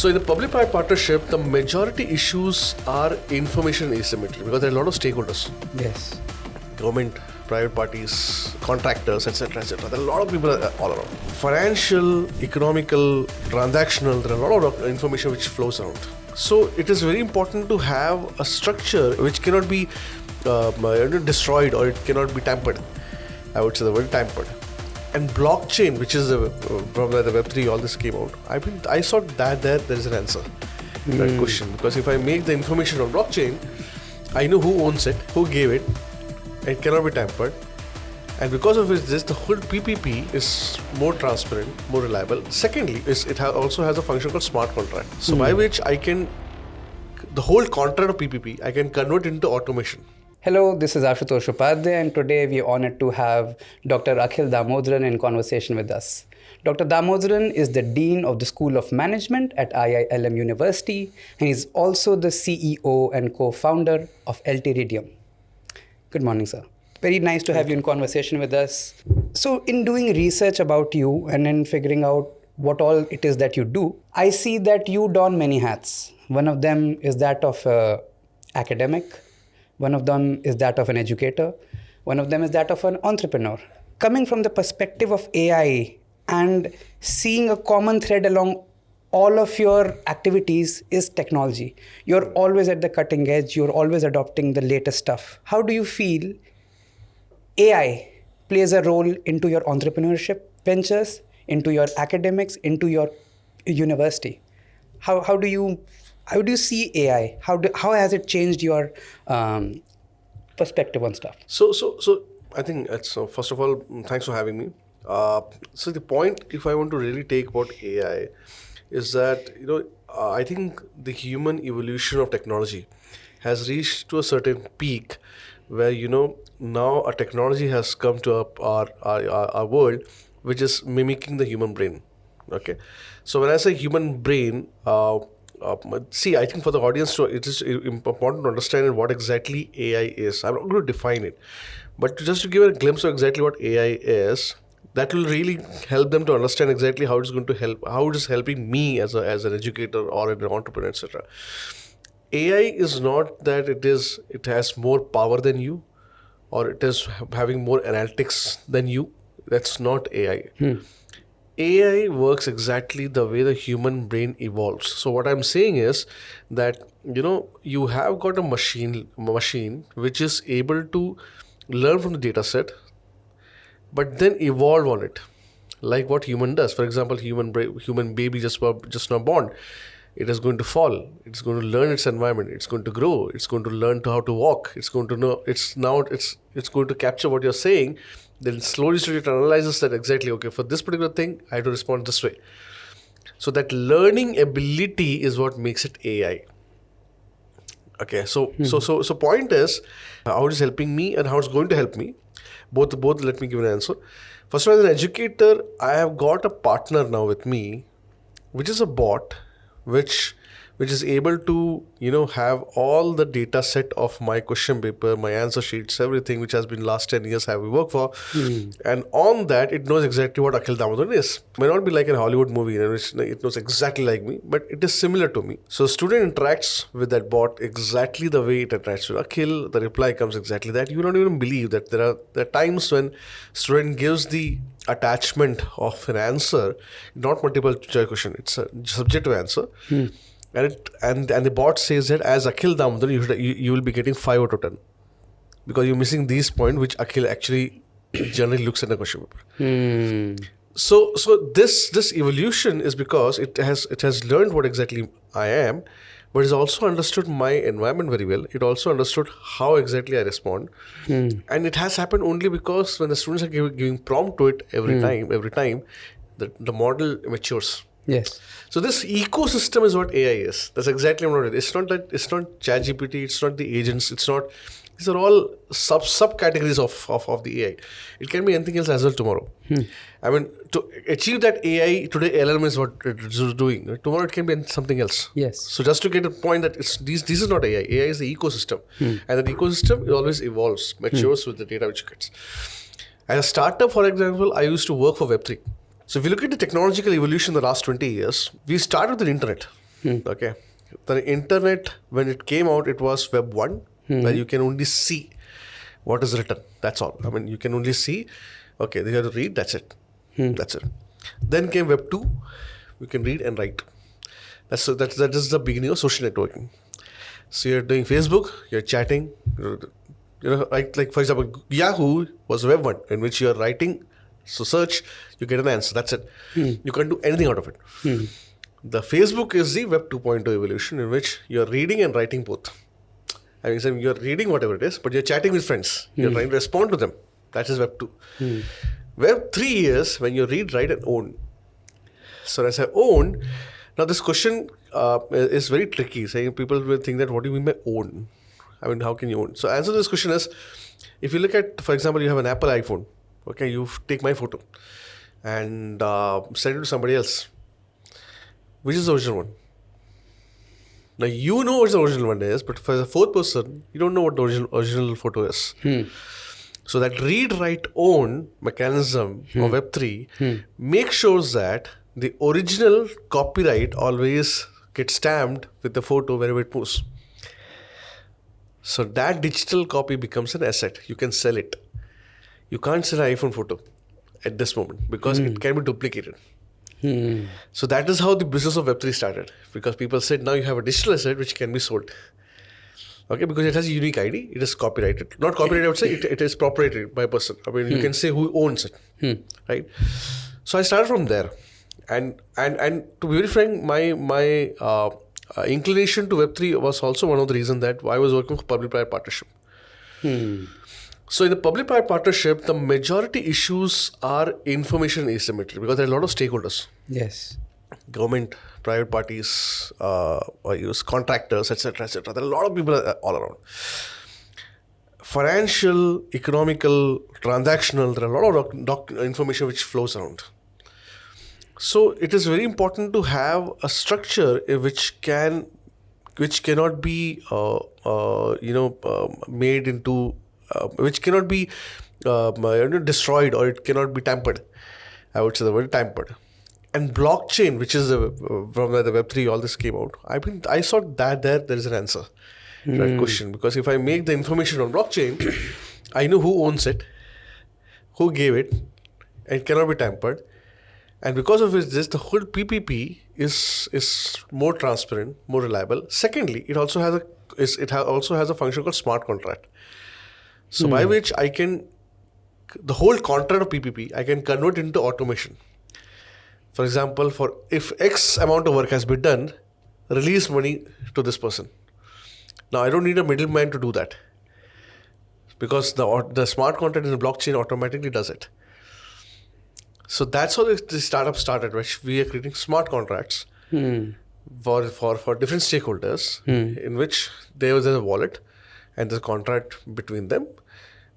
So in the public-private partnership, the majority issues are information asymmetry because there are a lot of stakeholders. Yes. Government, private parties, contractors, etc., etc. There are a lot of people all around. Financial, economical, transactional, there are a lot of information which flows around. So it is very important to have a structure which cannot be destroyed or it cannot be tampered. I would say the word tampered. And blockchain, which is from the Web3, all this came out. I saw that there is an answer to that question. Because if I make the information on blockchain, I know who owns it, who gave it. It cannot be tampered. And because of this, the whole PPP is more transparent, more reliable. Secondly, it also has a function called smart contract. So by which the whole contract of PPP, I can convert into automation. Hello, this is Ashutosh Upadhyay, and today we are honored to have Dr. Akhil Damodharan in conversation with us. Dr. Damodharan is the Dean of the School of Management at IILM University, and he's also the CEO and co-founder of LTridium. Good morning, sir. Very nice to have you in conversation with us. So in doing research about you and in figuring out what all it is that you do, I see that you don many hats. One of them is that of an academic. One of them is that of an educator. One of them is that of an entrepreneur. Coming from the perspective of AI and seeing a common thread along all of your activities is technology. You're always at the cutting edge. You're always adopting the latest stuff. How do you feel AI plays a role into your entrepreneurship ventures, into your academics, into your university? How do you see AI? How has it changed your perspective on stuff? So I think first of all, thanks for having me. So the point, if I want to really take about AI, is that I think the human evolution of technology has reached to a certain peak, where now a technology has come to our world, which is mimicking the human brain. Okay, so when I say human brain, I think for the audience, it is important to understand what exactly AI is. I'm not going to define it, but just to give a glimpse of exactly what AI is, that will really help them to understand exactly how it's going to help, how it is helping me as an educator or an entrepreneur, etc. AI is not that it has more power than you, or it is having more analytics than you. That's not AI. AI works exactly the way the human brain evolves. So what I'm saying is that you have got a machine which is able to learn from the data set, but then evolve on it, like what human does. For example, human baby just now born. It is going to fall. It's going to learn its environment. It's going to grow. It's going to learn how to walk. It's going to know. It's going to capture what you're saying. Then slowly it analyzes that exactly. Okay, for this particular thing, I have to respond this way. So that learning ability is what makes it AI. Okay, so point is how it is helping me and how it's going to help me. Both. Let me give an answer. First of all, as an educator, I have got a partner now with me, which is a bot, which is able to have all the data set of my question paper, my answer sheets, everything which has been last 10 years have we worked for. And on that, it knows exactly what Akhil Damodharan is. It may not be like a Hollywood movie, it knows exactly like me, but it is similar to me. So student interacts with that bot exactly the way it interacts with Akhil. The reply comes exactly that. You will not even believe that there are times when student gives the attachment of an answer, not multiple choice question, it's a subjective answer. And the bot says that as Akhil Damodharan, you will be getting 5 out of 10 because you're missing these points which Akhil actually generally looks at a question paper. So this evolution is because it has learned what exactly I am, but it's also understood my environment very well. It also understood how exactly I respond, and it has happened only because when the students are giving prompt to it every time, the model matures. Yes. So this ecosystem is what AI is. That's exactly what it is. It's not ChatGPT. It's not the agents. It's not. These are all subcategories of the AI. It can be anything else as well tomorrow. I mean, to achieve that AI today, LLM is what it's doing. Tomorrow it can be something else. Yes. So just to get a point that this is not AI. AI is the ecosystem, and that ecosystem always evolves, matures with the data which it gets. As a startup, for example, I used to work for Web3. So if you look at the technological evolution in the last 20 years, we started with the internet. Okay. The internet, when it came out, it was Web 1, where you can only see what is written. That's all. I mean, you can only see, okay, they have to read, that's it. That's it. Then came Web 2, you can read and write. That is the beginning of social networking. So you're doing Facebook, you're chatting, like for example, Yahoo was Web 1, in which you're writing, so search, you get an answer, that's it. You can't do anything out of it. The Facebook is the Web 2.0 evolution, in which you're reading and writing both. I mean, so you're reading whatever it is, but you're chatting with friends. You're trying to respond to them. That is Web 2. Web 3 is when you read, write, and own. So as I own, now this question is very tricky. Saying people will think that, what do you mean by own? I mean, how can you own? So answer to this question is, if you look at, for example, you have an Apple iPhone. Okay, you take my photo and send it to somebody else. Which is the original one? Now you know what the original one is, but for the fourth person, you don't know what the original photo is. So that read, write, own mechanism of Web3 makes sure that the original copyright always gets stamped with the photo wherever it moves. So that digital copy becomes an asset. You can sell it. You can't sell an iPhone photo at this moment because it can be duplicated. So that is how the business of Web3 started, because people said, now you have a digital asset which can be sold. Okay, because it has a unique ID, it is copyrighted. Not copyrighted, I would say, it is proprietary by a person. I mean, you can say who owns it, right? So I started from there. And to be very frank, my inclination to Web3 was also one of the reasons that I was working for public-private partnership. So in the public-private partnership, the majority issues are information asymmetry, because there are a lot of stakeholders. Yes. Government, private parties, contractors, etc., etc. There are a lot of people all around. Financial, economical, transactional, there are a lot of information which flows around. So it is very important to have a structure which cannot be made into which cannot be destroyed, or it cannot be tampered. I would say the word tampered. And blockchain, which is from where the Web3 all this came out, I saw that there is an answer to that question. Because if I make the information on blockchain, I know who owns it, who gave it, and it cannot be tampered. And because of this, the whole PPP is more transparent, more reliable. Secondly, it also has a function called smart contract. So by which the whole contract of PPP, I can convert into automation. For example, if X amount of work has been done, release money to this person. Now I don't need a middleman to do that, because the smart contract in the blockchain automatically does it. So that's how the startup started, which we are creating smart contracts for different stakeholders, in which there was a wallet and there's a contract between them.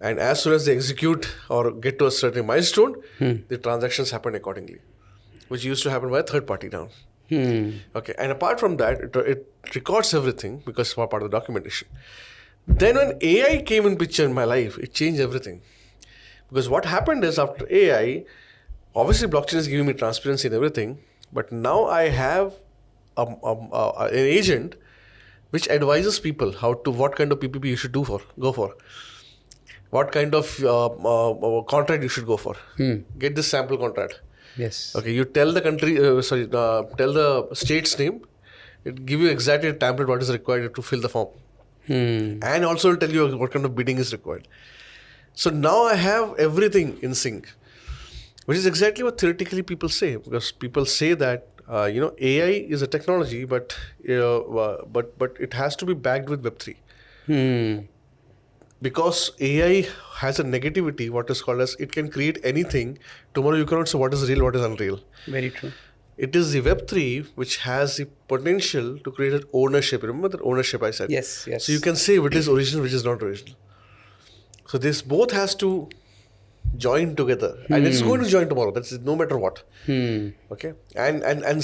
And as soon as they execute or get to a certain milestone, the transactions happen accordingly, which used to happen by a third party now. Okay, and apart from that, it records everything because it's part of the documentation. Then when AI came in picture in my life, it changed everything. Because what happened is, after AI, obviously blockchain is giving me transparency and everything, but now I have an agent which advises people what kind of PPP you should go for. What kind of contract you should go for. Get this sample contract. Yes. Okay, you tell the country, tell the state's name. It give you exactly a template what is required to fill the form. And also will tell you what kind of bidding is required. So now I have everything in sync, which is exactly what theoretically people say. Because people say that AI is a technology, but it has to be backed with Web3. Because AI has a negativity, what is called as, it can create anything. Tomorrow you cannot say what is real, what is unreal. Very true. It is the Web3 which has the potential to create an ownership. Remember that ownership I said? Yes. So you can say which is original, which is not original. So this both has to join together, and it's going to join tomorrow. That's no matter what. Okay, and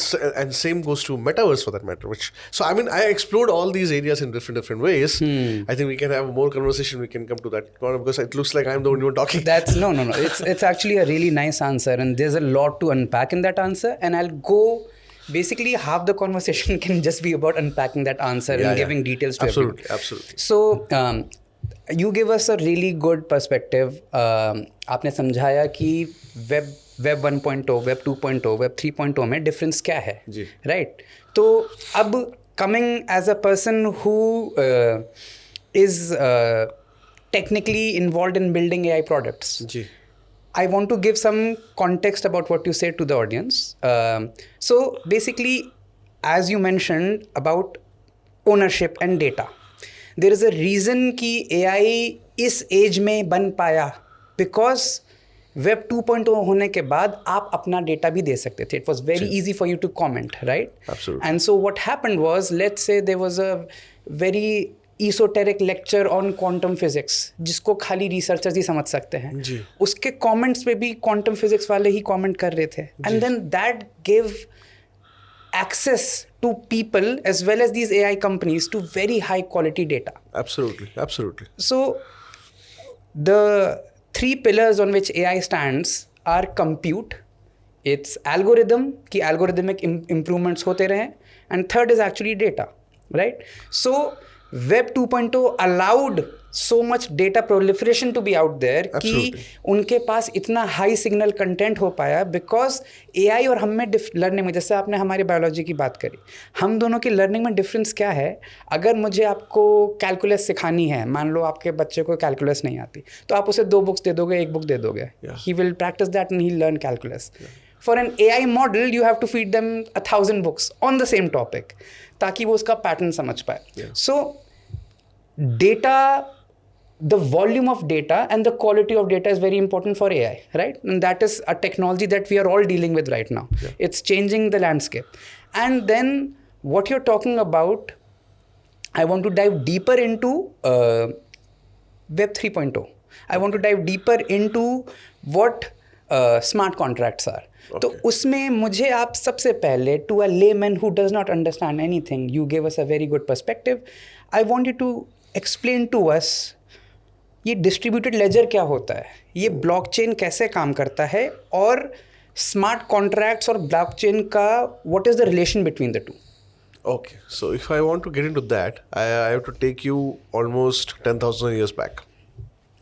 same goes to metaverse for that matter. So I mean, I explored all these areas in different ways. I think we can have more conversation. We can come to that because it looks like I'm the only one talking. No. It's actually a really nice answer, and there's a lot to unpack in that answer. And I'll go basically half the conversation can just be about unpacking that answer and giving details to everyone. Absolutely. So you give us a really good perspective. आपने समझाया कि web 1.0, web 2.0, web 3.0 में difference क्या है, right? तो अब coming as a person who is technically involved in building AI products. I want to give some context about what you said to the audience. So basically, as you mentioned about ownership and data, there is a reason कि AI इस age में बन पाया because Web 2.0 होने के बाद आप अपना data भी दे सकते थे. It was very easy for you to comment, right? Absolutely. And so what happened was, let's say there was a very esoteric lecture on quantum physics जिसको खाली researchers ही समझ सकते हैं, उसके comments पे भी quantum physics वाले ही comment कर रहे थे, and then that gave access to people as well as these AI companies to very high quality data. Absolutely. So the three pillars on which AI stands are compute, it's algorithm कि algorithmic improvements होते रहें, and third is actually data, right? So Web 2.0 allowed so much data proliferation to be out there कि उनके पास इतना high signal content हो पाया because AI और हम में लर्निंग में, जैसे आपने हमारी बायोलॉजी की बात करी, हम दोनों की लर्निंग में डिफरेंस क्या है? अगर मुझे आपको कैलकुलस सिखानी है, मान लो आपके बच्चे को कैलकुलस नहीं आती, तो आप उसे 2 बुक्स दे दोगे, 1 बुक दे दोगे, he will practice that and he learn calculus. For an AI model, you have to feed them 1,000 books on the same topic, ताकि वो उसका पैटर्न समझ पाए. So, data, the volume of data and the quality of data is very important for AI, right? And that is a technology that we are all dealing with right now. It's changing the landscape. And then what you're talking about, I want to dive deeper into Web 3.0. I want to dive deeper into what smart contracts are. तो उसमें मुझे आप सबसे पहले, to a layman who does not understand anything, you gave us a very good perspective. I want you to explain to us ये distributed ledger क्या होता है, ये blockchain कैसे काम करता है, और smart contracts और blockchain का what is the relation between the two? Okay, so if I want to get into that, I have to take you almost 10,000 years back.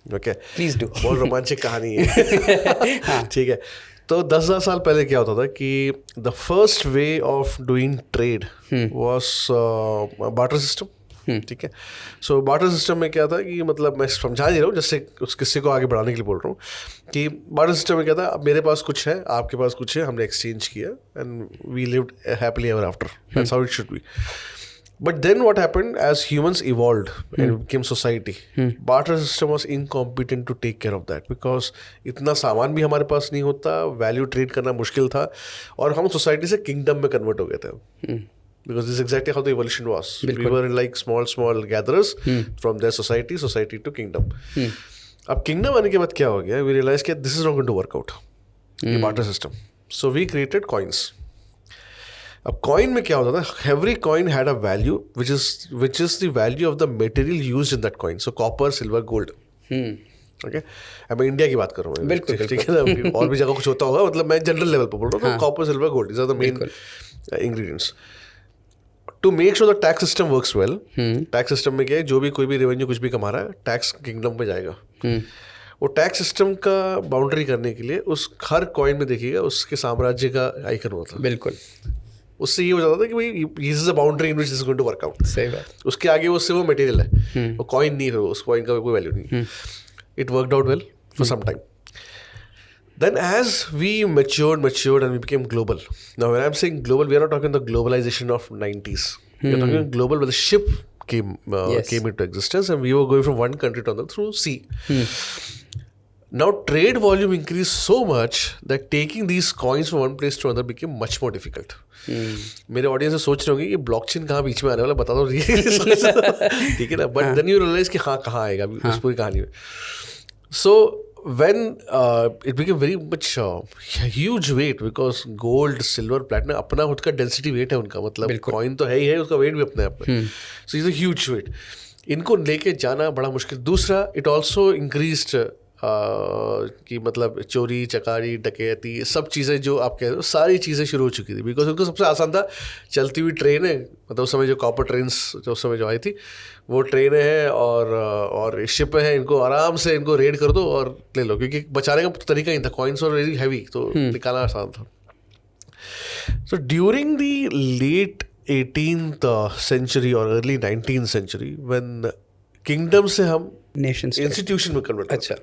Okay, please do. बहुत रोमांचक कहानी है. ठीक है. तो 10,000 साल पहले क्या होता था कि the first way of doing trade was barter system. ठीक है. सो बार्टर सिस्टम में क्या था कि, मतलब मैं समझा नहीं रहा हूँ, जैसे उस किस्से को आगे बढ़ाने के लिए बोल रहा हूँ कि बार्टर सिस्टम में क्या था, अब मेरे पास कुछ है, आपके पास कुछ है, हमने एक्सचेंज किया and we lived happily ever after. That's how it should be. But then what happened as humans evolved and became society, barter system was incompetent to take care of that because इतना सामान भी हमारे पास नहीं होता, value trade करना मुश्किल था, और हम सोसाइटी से किंगडम में कन्वर्ट हो गए थे. Because this is exactly how the evolution was. We were like small gatherers from their society to kingdom. अब किंगडम आने के बाद क्या हो गया, we realized कि this is not going to work out, ये barter system. So we created coins. अब कॉइन में क्या होता था, every coin had a value which is the value of the material used in that coin. So copper, silver, gold. Okay, अब मैं India की बात कर रहा हूँ. बिल्कुल, ठीक है ना. और भी जगह कुछ होता होगा, मतलब मैं जनरल लेवल पर बोल रहा हूँ. Copper, silver, gold, these are the main ingredients. To make sure the tax system works well, tax system में क्या है, जो भी कोई भी रेवेन्यू कुछ भी कमा रहा है, टैक्स किंगडम पे जाएगा. वो टैक्स सिस्टम का बाउंड्री करने के लिए उस हर कॉइन में देखिएगा उसके साम्राज्य का आइकन होता है. बिल्कुल. उससे ये हो जाता था कि भाई this is a boundary in which this is going to work out. सही बात. उसके आगे उससे वो मटेरियल है, वो कॉइन नहीं है, उस कॉइन का कोई वैल्यू नहीं. It worked out well for some time. Then as we matured and we became global. Now when I'm saying global, we are not talking the globalization of 90s. We are talking global where the ship came into existence and we were going from one country to another through sea. Now trade volume increased so much that taking these coins from one place to another became much more difficult. मेरे audience से सोच रहे होंगे ये blockchain कहाँ बीच में आने वाला, बता दो. ठीक है ना. बट देन यू रियलाइज कि हाँ कहाँ आएगा उस पूरी कहानी में. सो when it became very much huge weight because gold, silver, platinum अपना खुद का density weight है उनका, मतलब coin तो है ही है, उसका weight भी अपने आप में. So it's a huge weight. इनको लेके जाना बड़ा मुश्किल. दूसरा, it also increased कि मतलब चोरी चकारी डकैती सब चीज़ें जो आप कह रहे हो सारी चीज़ें शुरू हो चुकी थी, बिकॉज उनको सबसे आसान था चलती हुई ट्रेन है, मतलब उस समय जो कॉपर ट्रेन्स जो उस समय जो आई थी वो ट्रेन है और शिप है, इनको आराम से इनको रेड कर दो और ले लो, क्योंकि बचाने का तरीका ही था, कॉइन्स और वेरी हैवी, तो निकालना आसान था. So during the late 18th century or early 19th century, when kingdom से हम नेशन इंस्टीट्यूशन में कन्वर्ट अच्छा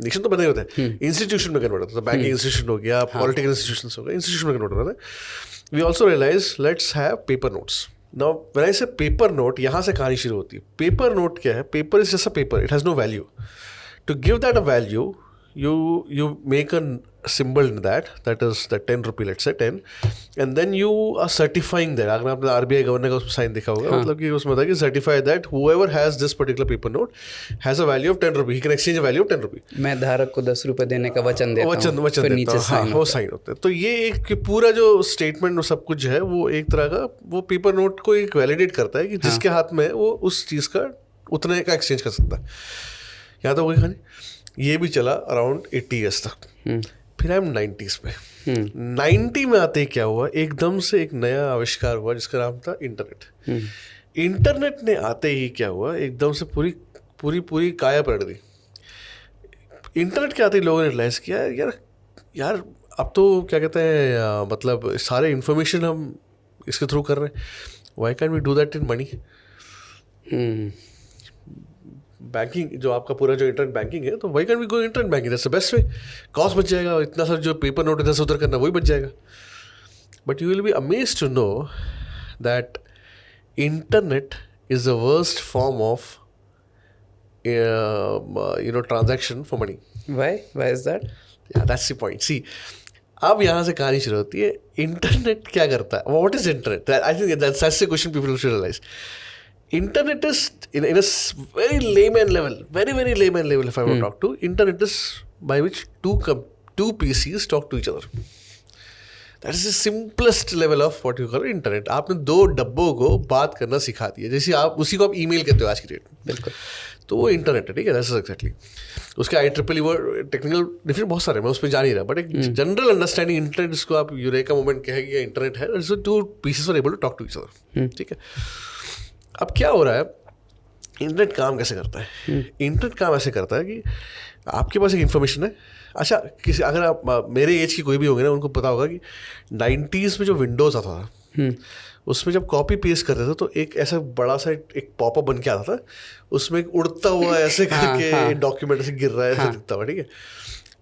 नेशन तो बने होते हैं, इंस्टीट्यूशन में कन्वर्ट होता है, बैंकिंग इंस्टीट्यूशन हो गया, पॉलिटिकल इंस्टीट्यूशन हो गया, इंस्टीट्यूशन में कन्वर्ट होता है. We also realize let's have paper notes. Now when I say paper note, यहाँ से कहानी शुरू होती है. पेपर नोट क्या है? Paper is just a paper, it has no value. To give that a value, you make a symbol in that is the 10 rupee, let's say 10, and then you are certifying that. अगर आपने RBI governor का उसमें sign देखा होगा, मतलब कि उसमें था कि certify that whoever has this particular paper note has a value of 10 rupee. He can exchange a value of 10 rupee. मैं धारक को 10 रुपए देने का वचन देता हूँ, वचन फिर देता नीचे हूँ, हाँ, वो साइन होते हैं. तो ये एक कि पूरा जो स्टेटमेंट सब कुछ है वो एक तरह का वो पेपर नोट को एक वैलिडेट करता है कि जिसके हाथ में वो उस चीज़ का उतने का एक्सचेंज कर सकता है. या तो वही खानी ये भी चला अराउंड 80 ईयर्स तक. फिर हम 90s में 90 में आते ही क्या हुआ, एकदम से एक नया आविष्कार हुआ जिसका नाम था इंटरनेट. इंटरनेट ने आते ही क्या हुआ, एकदम से पूरी पूरी पूरी काया पलट दी. इंटरनेट के आते ही लोगों ने रियलाइज़ किया यार अब तो क्या कहते हैं मतलब सारे इन्फॉर्मेशन हम इसके थ्रू कर रहे हैं. Why can we do that in money. Banking जो आपका पूरा जो इंटरनेट बैंकिंग है, तो why can we go internet banking, that's the best way. Cost बच जाएगा, इतना सारा जो पेपर नोट इधर से उधर करना वही बच जाएगा. But you will be amazed to know that internet is the worst form of transaction for money. Why is that? That's the point. See अब यहाँ से कहानी शुरू होती है. इंटरनेट क्या करता है? What is internet? I think that's the question people should realize. Internet is in a very layman level, very layman level. If I were to talk to, internet is by which two PCs talk to each other. That is the simplest level of what you call internet. आपने दो डब्बों को बात करना सिखा दिया, जैसे आप उसी को आप ईमेल कहते हो आज की डेट में. बिल्कुल. तो वो इंटरनेट है, ठीक है. That's exactly. उसके IEEE वर्ड टेक्निकल डिफरेंट बहुत सारे, मैं उस पर जा नहीं रहा, बट एक जनरल अंडरस्टैंडिंग इंटरनेट, जिसको आप यूरेका मोमेंट कहेंगे इंटरनेट है, two pieces are able to talk to each other. ठीक है. अब क्या हो रहा है, इंटरनेट काम कैसे करता है? इंटरनेट काम ऐसे करता है कि आपके पास एक इन्फॉर्मेशन है. अच्छा, किसी अगर आप मेरे एज की कोई भी होंगे ना, उनको पता होगा कि 90s में जो विंडोज़ आता था उसमें जब कॉपी पेस्ट करते थे तो एक ऐसा बड़ा सा एक पॉपअप बन के आता था, उसमें एक उड़ता हुआ ऐसे करके डॉक्यूमेंट ऐसे गिर रहा है, ऐसे दिखता हुआ. ठीक है.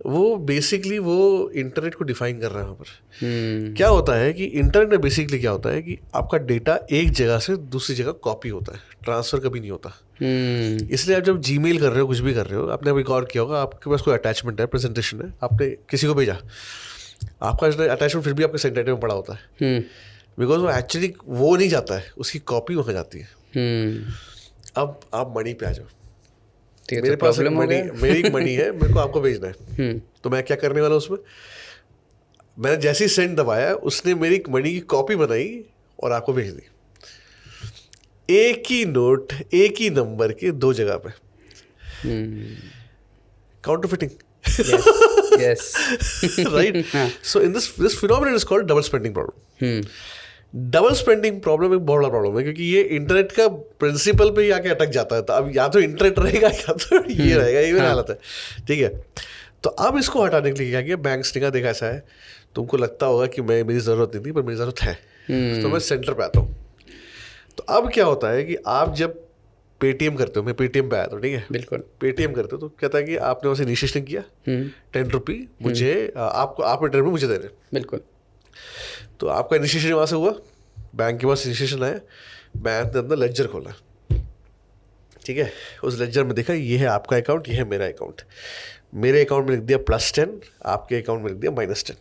वो बेसिकली वो इंटरनेट को डिफाइन कर रहा है वहाँ पर. क्या होता है कि इंटरनेट में बेसिकली क्या होता है कि आपका डेटा एक जगह से दूसरी जगह कॉपी होता है, ट्रांसफ़र कभी नहीं होता. इसलिए आप जब जीमेल कर रहे हो, कुछ भी कर रहे हो, आपने अभी गौर किया होगा, आपके पास कोई अटैचमेंट है, प्रेजेंटेशन है, आपने किसी को भेजा, आपका अटैचमेंट फिर भी आपके सेक्रेटरी में पड़ा होता है, बिकॉज वो एक्चुअली वो नहीं जाता है, उसकी कॉपी वहाँ जाती है. अब आप मनी पे आ जाओ. मेरे पास मेरी मनी है, मेरे को आपको भेजना है. तो मैं क्या करने वाला उसमें, मैंने जैसे ही सेंड दबाया, उसने मेरी मनी की कॉपी बनाई और आपको भेज दी. एक ही नोट, एक ही नंबर के दो जगह पे. Counterfeiting. Yes. Right? So in this phenomenon is called double spending problem. Double spending problem एक बहुत बड़ा प्रॉब्लम है, क्योंकि ये इंटरनेट का प्रिंसिपल पे ही आके अटक जाता है. तो अब या तो इंटरनेट रहेगा या तो ये रहेगा, ये मेरी हालत है. ठीक है. तो अब इसको हटाने के लिए क्या किया, बैंक्स ने कहा देखा ऐसा है, तुमको लगता होगा कि मेरी ज़रूरत नहीं थी, पर मेरी ज़रूरत है, तो मैं सेंटर पे आता हूँ. तो अब क्या होता है कि आप जब पेटीएम करते हो, मैं पेटीएम पे आया था, ठीक है, बिल्कुल, पेटीएम करते हो तो कहता है कि आपने वैसे इनिशिएशन किया 10 रुपये मुझे आपको आपने 10 रुपये मुझे दे रहे. बिल्कुल. तो आपका इनिशिएशन वहाँ से हुआ, बैंक के पास इनिशिएशन आया, बैंक ने अपना लेजर खोला. ठीक है. उस लेजर में देखा ये है आपका अकाउंट, ये है मेरा अकाउंट. मेरे अकाउंट में लिख दिया +10, आपके अकाउंट में लिख दिया -10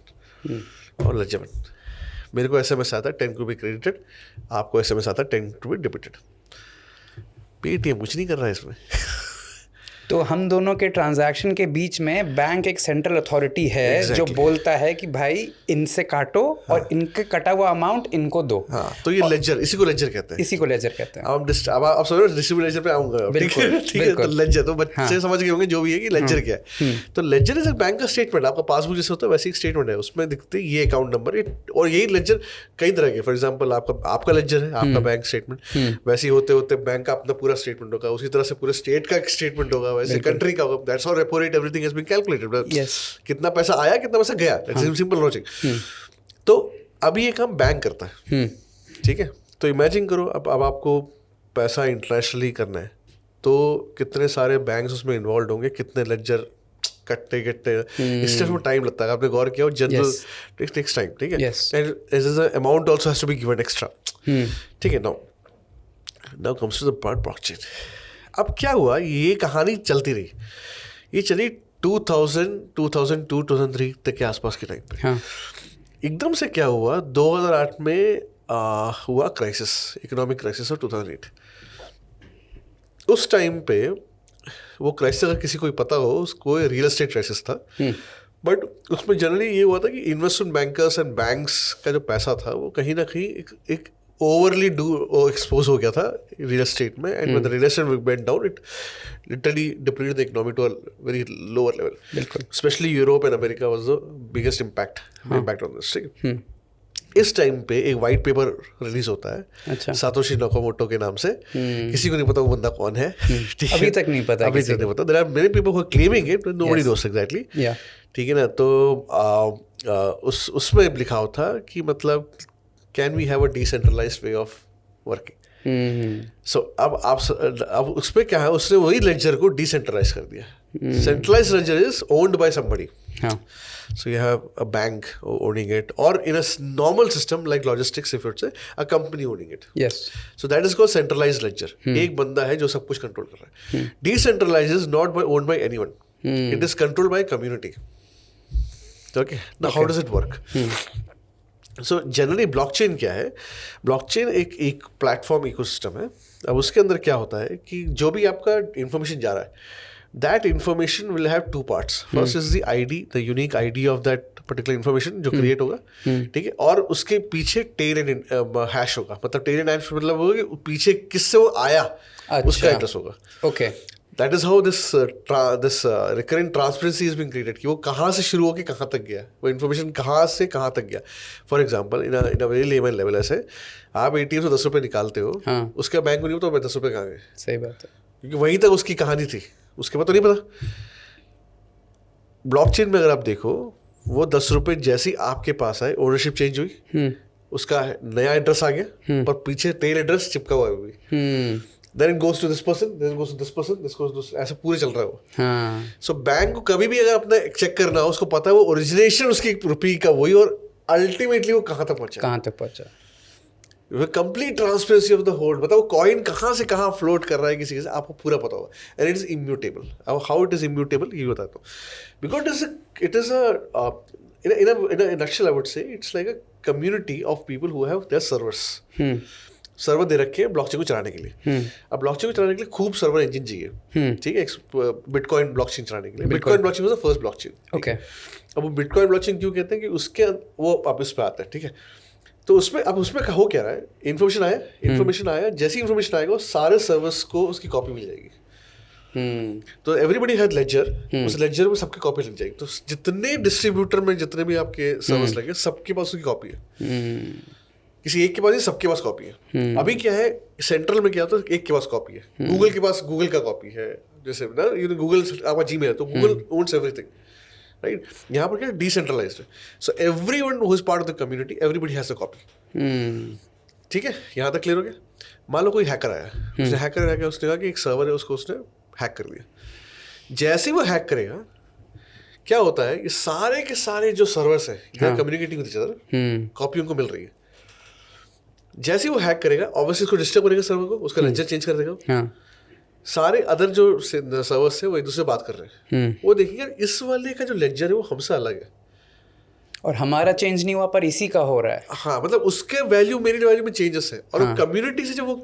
और लेजर में. मेरे को SMS आता है 10 रुपये क्रेडिटेड, आपको SMS आता है 10 रुपये डेबिटेड. पेटीएम कुछ नहीं कर रहा है इसमें. तो हम दोनों के ट्रांजैक्शन के बीच में बैंक एक सेंट्रल अथॉरिटी है जो बोलता है कि भाई इनसे काटो और इनके कटा हुआ अमाउंट इनको दो। हाँ, तो ये लेजर, इसी को लेजर कहते हैं। इसी को लेजर कहते हैं। अब आप समझ रहे हो, डिस्ट्रीब्यूट लेजर पे आऊंगा। बिल्कुल, ठीक है, तो लेजर तो बच्चे समझ गए होंगे जो भी है कि लेजर क्या है। तो लेजर इज बैंक का स्टेटमेंट, आपका पासबुक जैसे होता है वैसे एक स्टेटमेंट है, उसमें दिखते हैं ये अकाउंट नंबर। और यही लेजर कई तरह के, फॉर एग्जांपल आपका लेजर है, आपका बैंक स्टेटमेंट, वैसे ही होते होते बैंक का अपना पूरा स्टेटमेंट होगा, उसी तरह से पूरे स्टेट का एक स्टेटमेंट होगा, वैसे कंट्री का होगा। That's how repo rate everything has been calculated. कितना पैसा आया, कितना पैसा गया, दैट्स सिंपल लॉजिक। तो अभी ये काम बैंक करता है, ठीक है। तो इमेजिन करो, अब आपको पैसा इंटरनेशनली करना है, तो कितने सारे बैंक्स उसमें इन्वॉल्व होंगे, कितने लेजर कट्टे इसमें टाइम लगता है। आपने गौर किया हो, जनरल टेक्स टाइम, ठीक है। And amount also has to be given extra, ठीक है। Now comes to the part blockchain. अब क्या हुआ, ये कहानी चलती रही, ये चली 2002 2003 तक के आसपास के टाइम पे। एकदम से क्या हुआ, 2008 में हुआ क्राइसिस, इकोनॉमिक क्राइसिस ऑफ 2008। उस टाइम पे वो क्राइसिस अगर किसी को पता हो, उसको रियल एस्टेट क्राइसिस था। बट उसमें जनरली ये हुआ था कि इन्वेस्टमेंट बैंकर्स एंड बैंक्स का जो पैसा था वो कहीं ना कहीं एक ओवरली एक्सपोज हो गया था रियल एस्टेट में। And when the real estate went down, it literally depleted the economy to a very lower level. बिल्कुल। Specially Europe and America was the biggest impact on this, ठीक है। इस time पे एक वाइट पेपर रिलीज होता है, अच्छा, Satoshi Nakamoto के नाम से। किसी को नहीं पता वो बंदा कौन है, अभी तक नहीं पता, अभी तक नहीं पता। There are many people who are claiming it, but nobody knows exactly, ठीक है ना। तो उसमें लिखा हुआ था कि मतलब can we have a decentralized way of working. So अब उस पर क्या है, उसने वही लेजर को डिसेंट्रलाइज कर दिया। Centralized ledger is owned by somebody, so you have a bank owning it, or in a normal system like logistics, if you'd say a company owning it. Yes. So that is called centralized ledger. एक बंदा है जो सब कुछ control कर रहा है। Decentralized is not owned by anyone. It is controlled by community. Okay. Now how does it work? So generally blockchain क्या है? Blockchain एक प्लेटफॉर्म इकोसिस्टम है। अब उसके अंदर क्या होता है कि जो भी आपका इंफॉर्मेशन जा रहा है, that information will have two parts. First is the ID, the unique ID of that particular information जो create होगा, ठीक है। और उसके पीछे tail and hash होगा, मतलब tail and hash मतलब होगा कि पीछे किससे वो आया, उसका एड्रेस होगा। Okay. That is how this recurrent transparency is being created, कि वो कहाँ से शुरू होकर कहाँ तक गया, वो इन्फॉर्मेशन कहाँ से कहाँ तक गया। For example in a very lemon level, ऐसे आप ATM से 10 रुपये निकालते हो, उसका बैंक को नहीं पता 10 रुपये कहाँ गए। सही बात है, क्योंकि वहीं तक उसकी कहानी थी, उसके बाद तो नहीं पता। ब्लॉकचेन में अगर आप देखो, वो 10 रुपये जैसे ही आपके पास आए, ओनरशिप चेंज हुई, उसका नया एड्रेस आ गया, पर पीछे टेल एड्रेस चिपका हुआ है। Then it goes to this person, then it goes to this person, this goes to, ऐसे पूरे चल रहा है वो। सो बैंक को कभी भी अगर अपना चेक करना हो, उसको पता है वो ओरिजिनेशन उसकी रुपये का वही, और अल्टीमेटली वो कहाँ तक पहुंचा। Complete transparency of the whole, मतलब वो कॉइन कहाँ से कहाँ फ्लोट कर रहा है किसी के, आपको पूरा पता होगा। And it is immutable. अब हाउ इट इज इम्यूटेबल ये बताता हूँ। Because it is in a nutshell, I would say it's like a community of people who have their servers. Server दे रखे हैं ब्लॉकचेन को चलाने के लिए। अब ब्लॉकचेन को चलाने के लिए खूब सर्वर इंजन चाहिए, ठीक है। बिटकॉइन ब्लॉकचेन चलाने के लिए, bitcoin blockchain was the first blockchain. Okay. अब वो बिटकॉइन ब्लॉकचेन क्यों कहते हैं कि उसके वो अब इस पे आता है, ठीक है। तो उसमें हो क्या रहा है, इन्फॉर्मेशन आया, जैसी इन्फॉर्मेशन आएगा सारे सर्वर्स को उसकी कॉपी मिल जाएगी। तो एवरीबडी हैड लेजर, उस लेजर में सबकी कॉपी लग जाएगी। तो जितने डिस्ट्रीब्यूटर में जितने भी आपके सर्वर्स लगे, सबके पास उसकी कॉपी है। किसी एक के पास नहीं, सबके पास कॉपी है। अभी क्या है, सेंट्रल में क्या होता है, एक के पास कॉपी है, गूगल के पास गूगल का कॉपी है, जैसे ना गूगल आपका जीमेल है, तो गूगल ओन्स एवरीथिंग, राइट। यहाँ पर क्या डिसेंट्रलाइज्ड है। So everyone who is part of the community, everybody has a copy, ठीक है। यहाँ तक क्लियर हो गया। मान लो कोई हैकर आया, उसने हैकर आया, उसने कहा कि एक सर्वर है, उसको उसने हैक कर दिया। जैसे ही वो हैक करेगा, क्या होता है, ये सारे के सारे जो सर्वर्स हैं, communicating with each other, copy उनको मिल रही है। जैसे ही वो हैक करेगा, ऑब्वियसली उसको डिस्टर्ब करेगा सर्वर को, उसका लेजर चेंज कर देगा। सारे अदर जो सर्वर्स है वो एक दूसरे से बात कर रहे हैं, वो देखिए इस वाले का जो लेजर है वो हमसे अलग है। और हमारा चेंज नहीं हुआ पर इसी का हो रहा है। हाँ, मतलब उसके वैल्यू मेरी वैल्यू में चेंजेस है, और कम्युनिटी से जब वो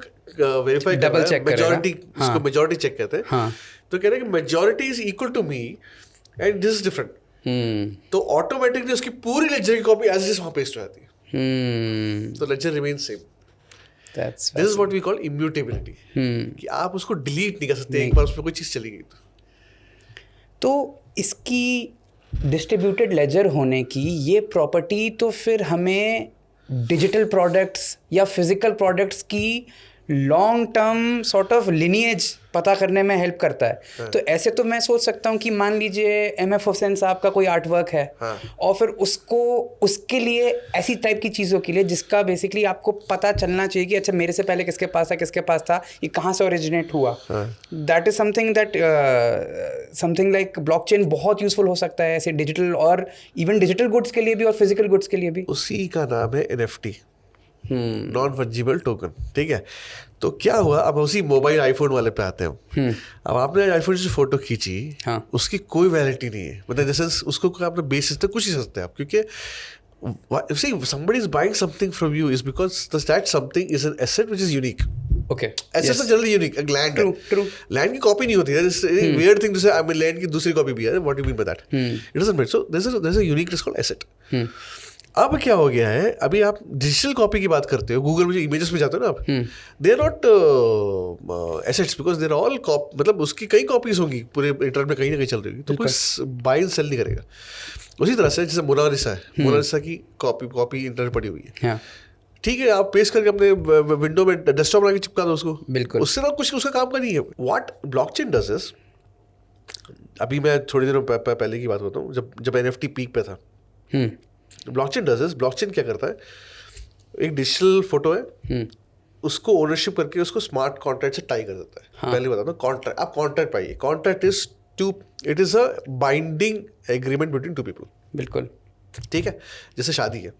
वेरीफाई कर रहा है, मेजॉरिटी, उसको मेजॉरिटी चेक कहते हैं, हाँ, तो कह रहे हैं कि majority is equal to me and this is different, तो ऑटोमेटिकली उसकी पूरी लेजर की कॉपी एज इट इज वहां पेस्ट हो जाती है, तो ledger remains same. This is what we call immutability, कि आप उसको डिलीट नहीं कर सकते एक बार उसमें कोई चीज चली गई तो इसकी डिस्ट्रीब्यूटेड लेजर होने की ये प्रॉपर्टी तो फिर हमें डिजिटल प्रोडक्ट्स या फिजिकल प्रोडक्ट्स की long term sort of lineage पता करने में हेल्प करता है। तो ऐसे तो मैं सोच सकता हूँ कि मान लीजिए MF हुसैन साहब का कोई आर्ट वर्क है, और फिर उसको उसके लिए ऐसी टाइप की चीज़ों के लिए जिसका बेसिकली आपको पता चलना चाहिए कि अच्छा मेरे से पहले किसके पास था, किसके पास था, ये कहाँ से ओरिजिनेट हुआ, that is something like blockchain बहुत यूजफुल हो सकता है ऐसे डिजिटल और इवन डिजिटल गुड्स के लिए भी और फिजिकल गुड्स के लिए भी। उसी का नाम है NFT, नॉन फंजिबल टोकन, ठीक है। तो क्या हुआ, अब उसी मोबाइल आईफोन वाले पे आते हैं। अब आपने आईफोन से फोटो खींची, उसकी कोई वैलिडिटी नहीं है, मतलब जैसे उसको आपने बेच सकते कुछ ही सकते हैं आप, क्योंकि see somebody is buying something from you is because that something is an asset which is unique. Okay. Assets are generally unique. A land, true. Land की copy नहीं होती है. It's a weird thing to say. I mean, land की दूसरी copy भी है. What do you mean by that? It doesn't matter. So there's a uniqueness called asset. अब क्या हो गया है, अभी आप डिजिटल कॉपी की बात करते हो, गूगल में जो इमेजेस में जाते हो ना आप, they are not assets because they are all मतलब उसकी कई कॉपीज होंगी पूरे इंटरनेट में कहीं ना कहीं चल रही होगी, तो कोई बाय एंड सेल नहीं करेगा। उसी तरह से जैसे मोनालिसा है, मोनालिसा की कॉपी इंटरनेट पड़ी हुई है, ठीक है, आप पेस्ट करके अपने विंडो में डेस्कटॉप बना के चिपका दो उसको, बिल्कुल, उससे ना कुछ उसका काम का नहीं है। व्हाट ब्लॉकचेन डज इज, अभी मैं थोड़ी देर पहले की बात बताऊँ, जब NFT पीक पे था, ब्लॉकचेन डज इज, ब्लॉकचेन क्या करता है, एक डिजिटल फोटो है, उसको ओनरशिप करके उसको स्मार्ट कॉन्ट्रैक्ट से टाई कर देता है। पहले बताता हूँ, कॉन्ट्रैक्ट, आप कॉन्ट्रैक्ट पाइए, contract it is a binding agreement between two people, बिल्कुल, ठीक है, जैसे शादी है,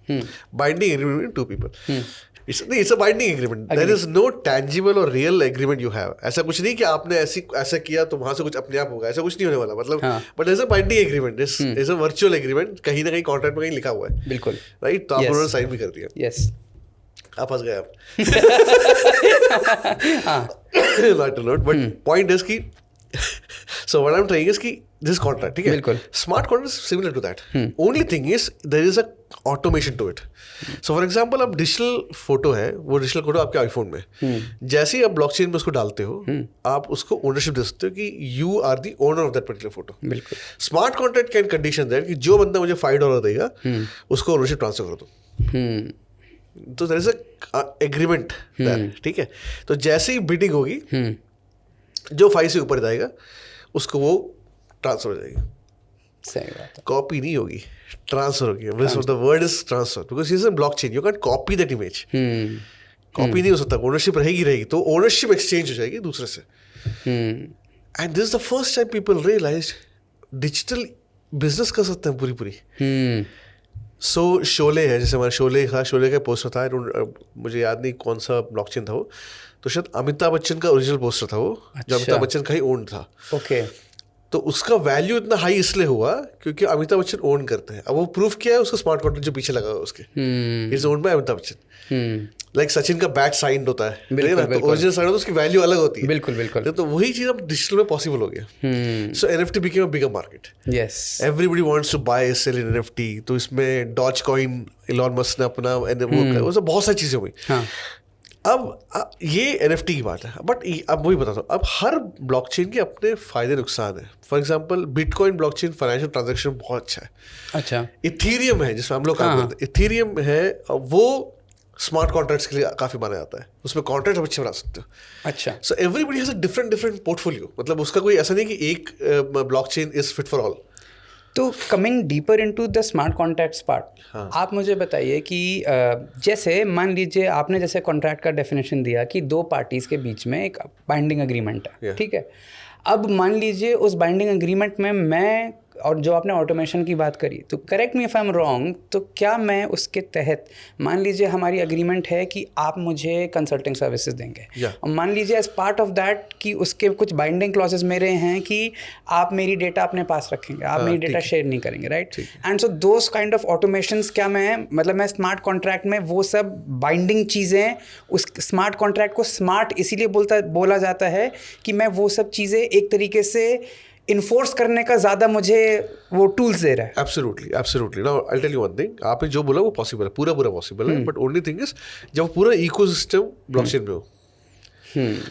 binding agreement between two people, it's a binding agreement, there is no tangible और रियल एग्रीमेंट यू हैव। ऐसा कुछ नहीं कि आपने ऐसा किया तो वहां से कुछ अपने आप होगा, ऐसा कुछ नहीं होने वाला, मतलब but is a binding agreement, is a virtual agreement, कहीं ना कहीं कॉन्ट्रैक्ट में कहीं लिखा हुआ है, बिल्कुल, राइट, तो आप उन्होंने साइन भी कर दिया, यस, आप फंस गए आप, not a lot, but point is की so what I'm trying is कि this contract, ठीक है, बिल्कुल, smart contract is similar to that. Only thing is there is a automation to it. So for example, अब digital photo है, वो digital photo आपके iPhone में, जैसे ही आप ब्लॉकचेन में उसको डालते हो, आप उसको ओनरशिप दे सकते हो कि you are the owner of that particular photo, बिल्कुल। Smart contract can condition that कि जो बंदा मुझे $5 देगा, उसको ओनरशिप ट्रांसफर कर दो, तो देयर इज अ एग्रीमेंट, ठीक है। तो जैसे ही बिडिंग होगी, जो 5 से ऊपर जाएगा उसको वो ट्रांसफर हो जाएगी, सही बात है, कॉपी नहीं होगी, ट्रांसफर होगी, the word is transfer, because is a blockchain, you can copy that image, copy नहीं हो सकता, ओनरशिप रहेगी, तो ओनरशिप एक्सचेंज हो जाएगी दूसरे से, and this is the first time people realize digital business कर सकते हैं पूरी। सो शोले है, जैसे हमारा शोले का पोस्टर था, मुझे याद नहीं कौन सा ब्लॉकचेन था वो, तो शायद अमिताभ बच्चन का ओरिजिनल पोस्टर था वो, जो अमिताभ बच्चन का ही ओन था, ओके, तो उसका वैल्यू इतना हाई इसलिए हुआ क्योंकि अमिताभ बच्चन ओन करते हैं। अब वो प्रूफ किया है, उसका स्मार्ट कॉन्ट्रैक्ट जो पीछे लगा हुआ है उसके, is owned bye Amitabh Bachchan, like Sachin का बैट साइंड होता है, तो ओरिजिनल साइंड, उसकी वैल्यू अलग होती है, बिल्कुल, तो वही चीज अब डिजिटल में पॉसिबल हो गया। So NFT became a bigger market, yes, everybody wants to buy sell in NFT, तो इसमें डॉज कॉइन इलॉन मस्क ने अपना, वो सब बहुत सारी चीजें हुई। अब ये NFT की बात है, बट अब वही बताता हूँ, अब हर ब्लॉकचेन के अपने फायदे नुकसान है। For example bitcoin blockchain financial transaction बहुत अच्छा है, अच्छा, इथीरियम है जिसमें हम लोग काम करते हैं, इथीरियम है, वो स्मार्ट कॉन्ट्रैक्ट्स के लिए काफी माना जाता है, उसमें कॉन्ट्रैक्ट अच्छे बना सकते हो, अच्छा। So everybody has a different portfolio, मतलब उसका कोई ऐसा नहीं कि एक blockchain is fit for all. तो coming deeper into the smart contracts part, आप मुझे बताइए कि जैसे मान लीजिए आपने जैसे कॉन्ट्रैक्ट का डेफिनेशन दिया कि 2 पार्टीज के बीच में एक बाइंडिंग एग्रीमेंट है, ठीक है। अब मान लीजिए उस बाइंडिंग एग्रीमेंट में मैं, और जो आपने ऑटोमेशन की बात करी, तो correct me if I am wrong, तो क्या मैं उसके तहत, मान लीजिए हमारी एग्रीमेंट है कि आप मुझे कंसल्टिंग सर्विसेज देंगे, और मान लीजिए एज पार्ट ऑफ दैट कि उसके कुछ बाइंडिंग क्लॉजेस मेरे हैं कि आप मेरी डेटा अपने पास रखेंगे, आप मेरी डेटा शेयर नहीं करेंगे, right? And so those kind of automations, क्या मैं स्मार्ट कॉन्ट्रैक्ट में वो सब बाइंडिंग चीज़ें, उस स्मार्ट कॉन्ट्रैक्ट को स्मार्ट इसीलिए बोला जाता है कि मैं वो सब चीज़ें एक तरीके से इन्फोर्स करने का ज़्यादा मुझे वो टूल्स दे रहा है। Absolutely now I tell you one thing, आपने जो बोला वो पॉसिबल है, पूरा पॉसिबल है, बट ओनली थिंग इज जब पूरा इकोसिस्टम ब्लॉकचेन में हो,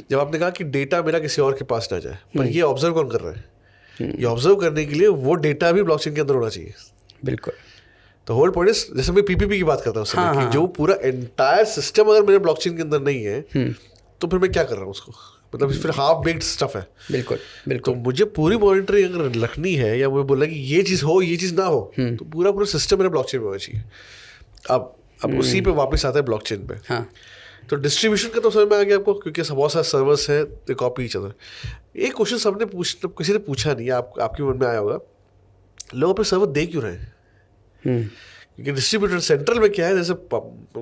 जब आपने कहा कि डेटा मेरा किसी और के पास ना जाए, पर ये ऑब्जर्व कौन कर रहा है? ये ऑब्जर्व करने के लिए वो डेटा भी ब्लॉकचेन के अंदर होना चाहिए। बिल्कुल। तो होल पॉइंट इज, जैसे मैं पीपीपी की बात करता हूँ उस समय, कि जो पूरा एंटायर सिस्टम अगर मेरे ब्लॉकचेन के अंदर नहीं है, तो फिर मैं क्या कर रहा हूँ उसको, मतलब फिर हाफ बेक्ड स्टफ है। बिल्कुल। तो मुझे पूरी मॉनिटरिंग अगर रखनी है, या मुझे बोला कि ये चीज़ हो ये चीज़ ना हो, तो पूरा सिस्टम मेरा ब्लॉकचेन में होना चाहिए। अब उसी पे वापस आता है ब्लॉकचेन पे। तो डिस्ट्रीब्यूशन का तो समझ में आ गया आपको, क्योंकि बहुत सारे सर्वर्स हैं, दे कॉपी ईच अदर। एक क्वेश्चन सबने किसी ने पूछा नहीं, आपके मन में आया होगा, लोग अपने सर्वर दे क्यों रहे हैं? क्योंकि डिस्ट्रीब्यूटर सेंट्रल में क्या है, जैसे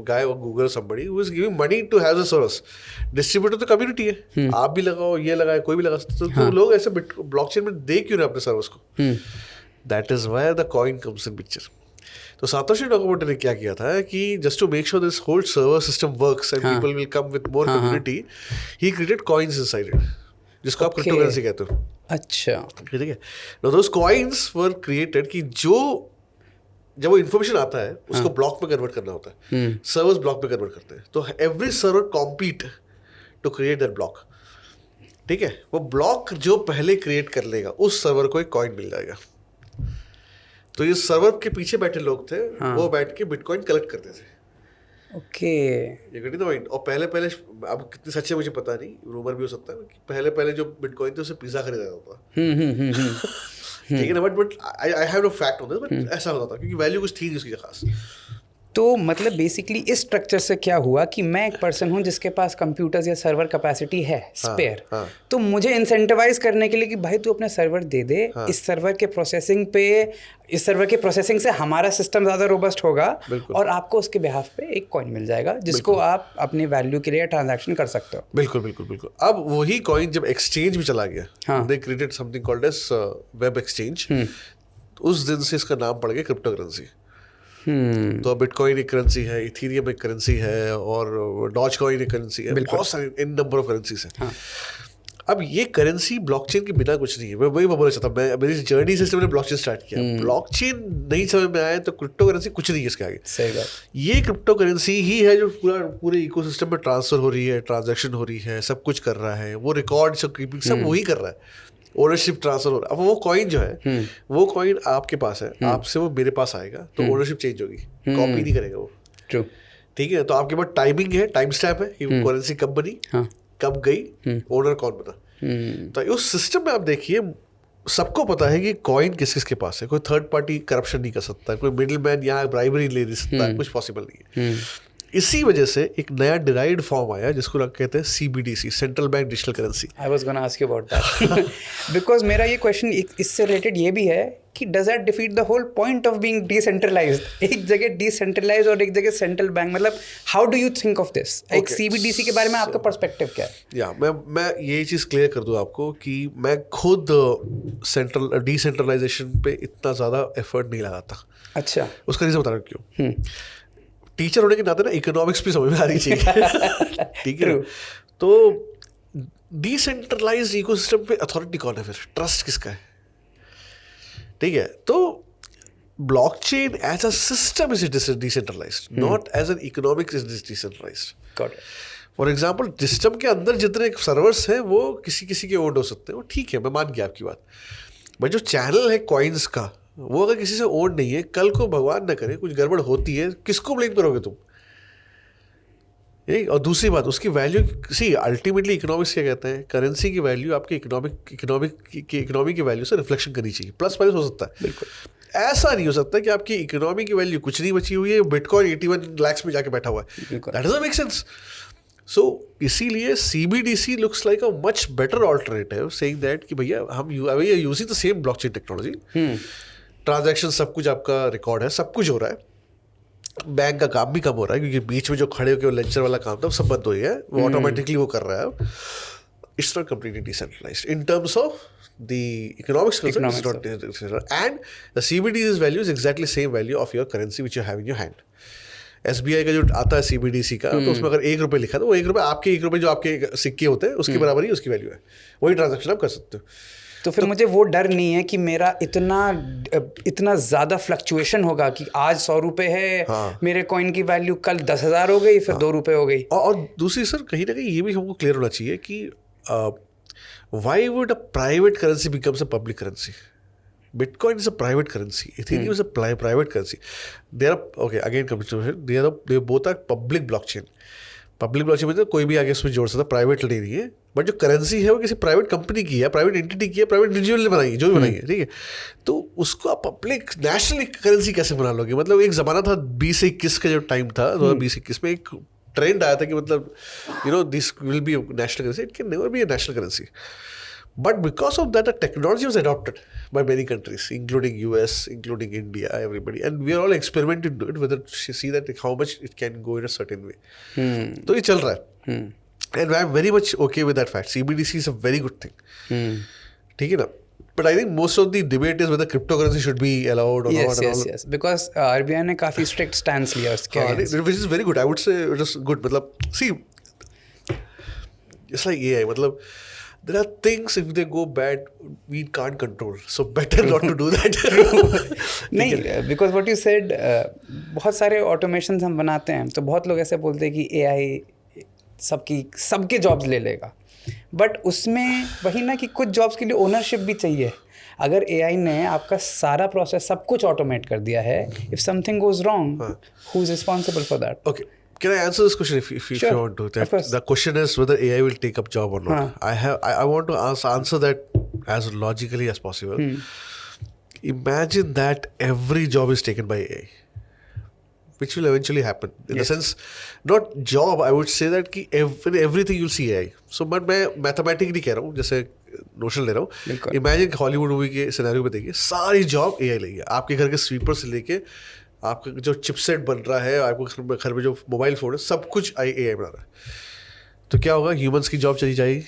गाय और Google somebody who is giving money to have the service. Distributor तो कम्युनिटी है, आप भी लगाओ, ये लगाए, कोई भी लगा सकते, तो लोग ऐसे ब्लॉकचेन में दे क्यों रहे अपने सर्विस को? That is where the coin comes in picture. तो सातोशी नाकामोटो ने क्या किया था कि just to make sure this whole server system works and people will come with more community, he created coins inside it, जिसको आप cryptocurrency कहते हो। अच्छा, ठीक है। Now those coins were created कि जब वो इन्फॉर्मेशन आता है उसको ब्लॉक में कन्वर्ट करना होता है, सर्वर्स ब्लॉक में कन्वर्ट करते हैं, तो every server compete to create that block. ठीक है, वो ब्लॉक जो पहले क्रिएट कर लेगा उस सर्वर को एक कॉइन मिल जाएगा। तो ये सर्वर के पीछे बैठे लोग थे, वो बैठ के बिटकॉइन कलेक्ट करते थे। ओके, ये गेटिंग द पॉइंट। और पहले अब कितनी सच्चे मुझे पता नहीं, रूमर भी हो सकता है कि पहले जो बिटकॉइन थे उसे पिज्जा खरीदा जाता था। ठीक है ना, but I have no fact on this, but ऐसा होता था क्योंकि वैल्यू कुछ थी उसकी खास। तो मतलब बेसिकली इस स्ट्रक्चर से क्या हुआ कि मैं एक पर्सन हूँ जिसके पास कंप्यूटर्स या सर्वर कैपेसिटी है स्पेयर, तो मुझे इंसेंटिवाइज करने के लिए कि भाई तू अपने सर्वर दे दे, इस सर्वर के प्रोसेसिंग से हमारा सिस्टम ज़्यादा रोबस्ट होगा, और आपको उसके बिहाफ पे एक कॉइन मिल जाएगा जिसको आप अपनी वैल्यू के लिए ट्रांजैक्शन कर सकते हो। बिल्कुल। अब वही कॉइन जब एक्सचेंज में चला गया, they created something called as web exchange, उस दिन से इसका नाम पड़ गया क्रिप्टो करेंसी। तो बिटकॉइन एक करेंसी है, इथीरियम एक करेंसी है, और डॉज कॉइन एक करेंसी है, बहुत सारे इन नंबर ऑफ करेंसीज हैं। अब ये करेंसी ब्लॉकचेन के बिना कुछ नहीं है। मैं वही बोलना चाहता हूँ, मेरी जर्नी से मैंने ब्लॉकचेन स्टार्ट किया। ब्लॉकचेन नहीं समझ में आया तो क्रिप्टो करेंसी कुछ नहीं है इसके आगे। सही बात। ये क्रिप्टो करेंसी ही है जो पूरे इकोसिस्टम में ट्रांसफर हो रही है, ट्रांजैक्शन हो रही है, सब कुछ कर रहा है, वो रिकॉर्ड सब कीपिंग सब वही कर रहा है, ओनरशिप ट्रांसफर हो रहा है। अब वो कॉइन जो है, वो कॉइन आपके पास है, आपसे वो मेरे पास आएगा, तो ओनरशिप चेंज होगी, कॉपी नहीं करेगा वो। ट्रू। ठीक है, तो आपके पास टाइमिंग है, टाइम स्टैम्प है, ये करेंसी कब बनी, कब गई, ओनर कौन बना। तो उस सिस्टम में आप देखिए, सबको पता है कि कॉइन किस किस के पास है, कोई थर्ड पार्टी करप्शन नहीं कर सकता, कोई मिडिल मैन यहाँ ब्राइबरी ले सकता, कुछ पॉसिबल नहीं है। इसी वजह से एक नया डिराइव्ड फॉर्म आया जिसको लोग कहते हैं CBDC, central bank digital currency. I was gonna ask you about that, because मेरा ये क्वेश्चन इससे रिलेटेड ये भी है कि does that defeat the whole point of being decentralised? एक जगह डिसेंट्रलाइज्ड और एक जगह सेंट्रल बैंक, मतलब how do you think of this? एक CBDC के बारे में आपका पर्सपेक्टिव क्या है? या मैं ये चीज़ क्लियर कर दूँ आपको कि मैं खुद डिसेंट्रलाइजेशन पे इतना ज़्यादा एफर्ट नहीं लगाता। अच्छा, उसका रीज़न बता रहा हूँ क्यों। टीचर होने के नाते ना इकोनॉमिक्स भी समझ में आनी चाहिए। ठीक है, तो डिसेंट्रलाइज्ड इकोसिस्टम पे अथॉरिटी कौन है, फिर ट्रस्ट किसका है? ठीक है, तो blockchain as a system is decentralised, not as an economics is decentralised. For example, system के अंदर जितने सर्वर्स हैं वो किसी के ओन हो सकते हैं, वो ठीक है, मैं मान गया आपकी बात। बट जो चैनल है कॉइन्स का, वो अगर किसी से ओन नहीं है, कल को भगवान न करे कुछ गड़बड़ होती है, किसको ब्लेम करोगे तुम? और दूसरी बात, उसकी वैल्यू अल्टीमेटली इकोनॉमिक्स क्या कहते हैं, करेंसी की वैल्यू आपकी इकोनॉमी की वैल्यू से रिफ्लेक्शन करनी चाहिए, प्लस माइनस हो सकता है। बिल्कुल ऐसा नहीं हो सकता कि आपकी इकोनॉमी की वैल्यू कुछ नहीं बची हुई है, बिटकॉइन 81 लाख में जाके बैठा हुआ है, दैट डजंट मेक सेंस। सो इसीलिए CBDC looks like a much better alternative, saying that कि भैया हम using the same blockchain technology, transaction सब कुछ आपका रिकॉर्ड है, सब कुछ हो रहा है, बैंक का काम भी कम हो रहा है क्योंकि बीच में जो खड़े होकर लेक्चर वाला काम था वो सब बंद हो गया है, वो ऑटोमेटिकली वो कर रहा है. It's not completely decentralised in terms of the economics concern, is not decentralized. And the CBDC's value is exactly same value of your currency which you have in your hand. SBI का जो आता है CBDC का, तो उसमें अगर ₹1 लिखा तो वो ₹1 आपके ₹1 जो आपके सिक्के होते हैं उसके बराबर ही उसकी वैल्यू है. वही ट्रांजेक्शन आप कर सकते हो. तो फिर मुझे वो डर नहीं है कि मेरा इतना ज़्यादा फ्लक्चुएशन होगा कि आज ₹100 है, हाँ. मेरे कॉइन की वैल्यू कल 10,000 हो गई, फिर ₹2 हो गई. और दूसरी सर कहीं ना कहीं ये भी हमको क्लियर होना चाहिए कि why would a private currency becomes a public currency? Bitcoin is a private currency. Ethereum is a private currency. They are okay. Again, they both are public blockchain. Public blockchain में कोई भी आगे उसमें जोड़ सकता है, प्राइवेट नहीं है. बट जो करेंसी है वो किसी प्राइवेट कंपनी की है, प्राइवेट एंटिटी की है, प्राइवेट इंडिविजुअल ने बनाई है, जो भी बनाई है, ठीक है. तो उसको आप पब्लिक नेशनल करेंसी कैसे बना लोगे? मतलब एक ज़माना था 20 से 21 का जो टाइम था, 2021 में एक ट्रेंड आया था कि मतलब this will be national currency. It can never be a national currency. But because of that, the technology was adopted by many countries, including US, including India, everybody. And we are all experimenting to it, whether to see that how much it can go in a certain way. तो ये चल रहा है. And I am very much okay with that fact. CBDC is a very good thing. ठीक है ना? But I think most of the debate is whether cryptocurrency should be allowed or not. Yes. Because RBI ने काफ़ी strict stance लिया उसके against. Which is very good. I would say it is good. मतलब see, it's like AI. मतलब there are things if they go bad we can't control, so better not to do that. नहीं, because what you said, बहुत सारे automations हम बनाते हैं तो बहुत लोग ऐसे बोलते हैं कि AI सबके जॉब्स ले लेगा. बट उसमें वही ना कि कुछ जॉब्स के लिए ओनरशिप भी चाहिए. अगर AI ने आपका सारा प्रोसेस सब कुछ ऑटोमेट कर दिया है, if something goes wrong, who is responsible for that? Okay. Can I answer this question if sure, you want to? The question is whether AI will take up job or not. I want to answer that as logically as possible. Imagine that every job is taken by AI, which will eventually happen. In the sense, not job, I would say that कि everything you'll see AI. So but मैं mathematics नहीं कह रहा हूँ, जैसे notion ले रहा हूँ. Imagine हॉलीवुड मूवी के सिनेरियो में देखिए, सारी जॉब AI लेगी. आपके घर के स्वीपर से लेके आपका जो चिपसेट बन रहा है, आपको घर में जो मोबाइल फ़ोन है, सब कुछ AI बना रहा है. तो क्या होगा? ह्यूमंस की जॉब चली जाएगी,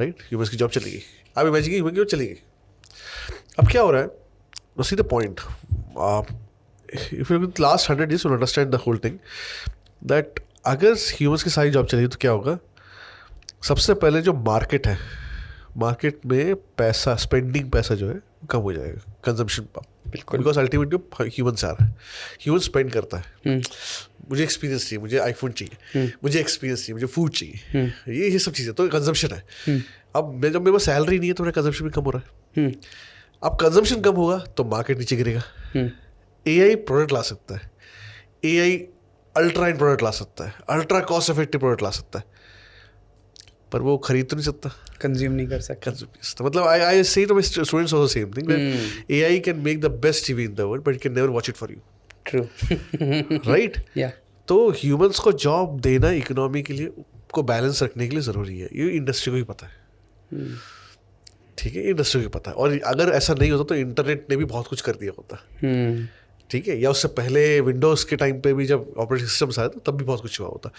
राइट? ह्यूमंस की जॉब चलेगी. आप इमेजिन ह्यूमन की जॉब चलेगी. अब क्या हो रहा है? See the point. If you last 100 years to understand the whole thing, that अगर ह्यूमंस की सारी जॉब चलेगी तो क्या होगा? सबसे पहले जो मार्केट है, मार्केट में पैसा, स्पेंडिंग पैसा जो है कम हो जाएगा, कंजम्पशन. बिल्कुल. बिकॉज अल्टीमेटली ह्यूमन से आ रहा है. ह्यूमन स्पेंड करता है. मुझे एक्सपीरियंस चाहिए, मुझे आईफोन चाहिए, मुझे एक्सपीरियंस चाहिए, मुझे फूड चाहिए, ये सब चीज़ें तो कंजम्पशन है. अब जब मेरे पास सैलरी नहीं है तो मेरा कंजम्पशन भी कम हो रहा है. अब कंजम्पशन कम होगा तो मार्केट नीचे गिरेगा. AI प्रोडक्ट ला सकता है, AI अल्ट्रा इन प्रोडक्ट ला सकता है, अल्ट्रा कॉस्ट इफेक्टिव प्रोडक्ट ला सकता है, पर वो खरीद तो नहीं सकता, कंज्यूम नहीं कर सकता. मतलब I say to my students also the same thing, that AI can make the best TV in the world but it can never watch it for you. True. Right? Yeah. तो humans को job देना economy के लिए, को balance रखने के लिए ज़रूरी है. ये इंडस्ट्री को ही पता है. ठीक है, इंडस्ट्री को ही पता है. और अगर ऐसा नहीं होता तो इंटरनेट ने भी बहुत कुछ कर दिया होता. ठीक है, या उससे पहले विंडोज़ के टाइम पे भी जब ऑपरेटिंग सिस्टम्स आया था तब भी बहुत कुछ हुआ होता.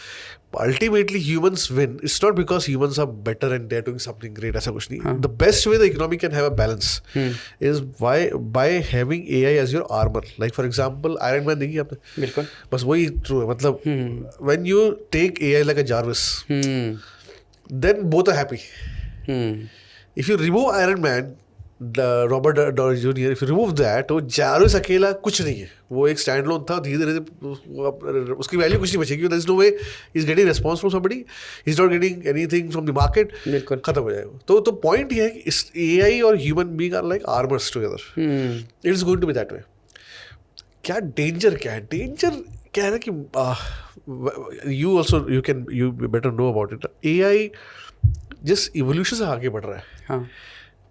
Ultimately humans win. It's not because humans are better and they are doing something great, ऐसा कुछ नहीं. The best way the economy can have a balance is by having AI as your armour. Like for example Iron Man देखिए आपने. बिल्कुल. बस वही true है. मतलब when you take AI like a Jarvis, then both are happy. If you remove Iron Man, Robert Downey junior, if you remove that, वो Jarvis अकेला कुछ नहीं है. वो एक स्टैंड लोन था. धीरे धीरे उसकी वैल्यू कुछ नहीं बचेगी. There is no way he is getting response from somebody, he is not getting anything from the market. खत्म हो जाएगा. तो पॉइंट ये है कि AI और human being are like armours together. It is going to be that way. क्या danger क्या है? डेंजर क्या है ना कि you also you better know about it. AI जिस इवोल्यूशन से आगे बढ़ रहा है,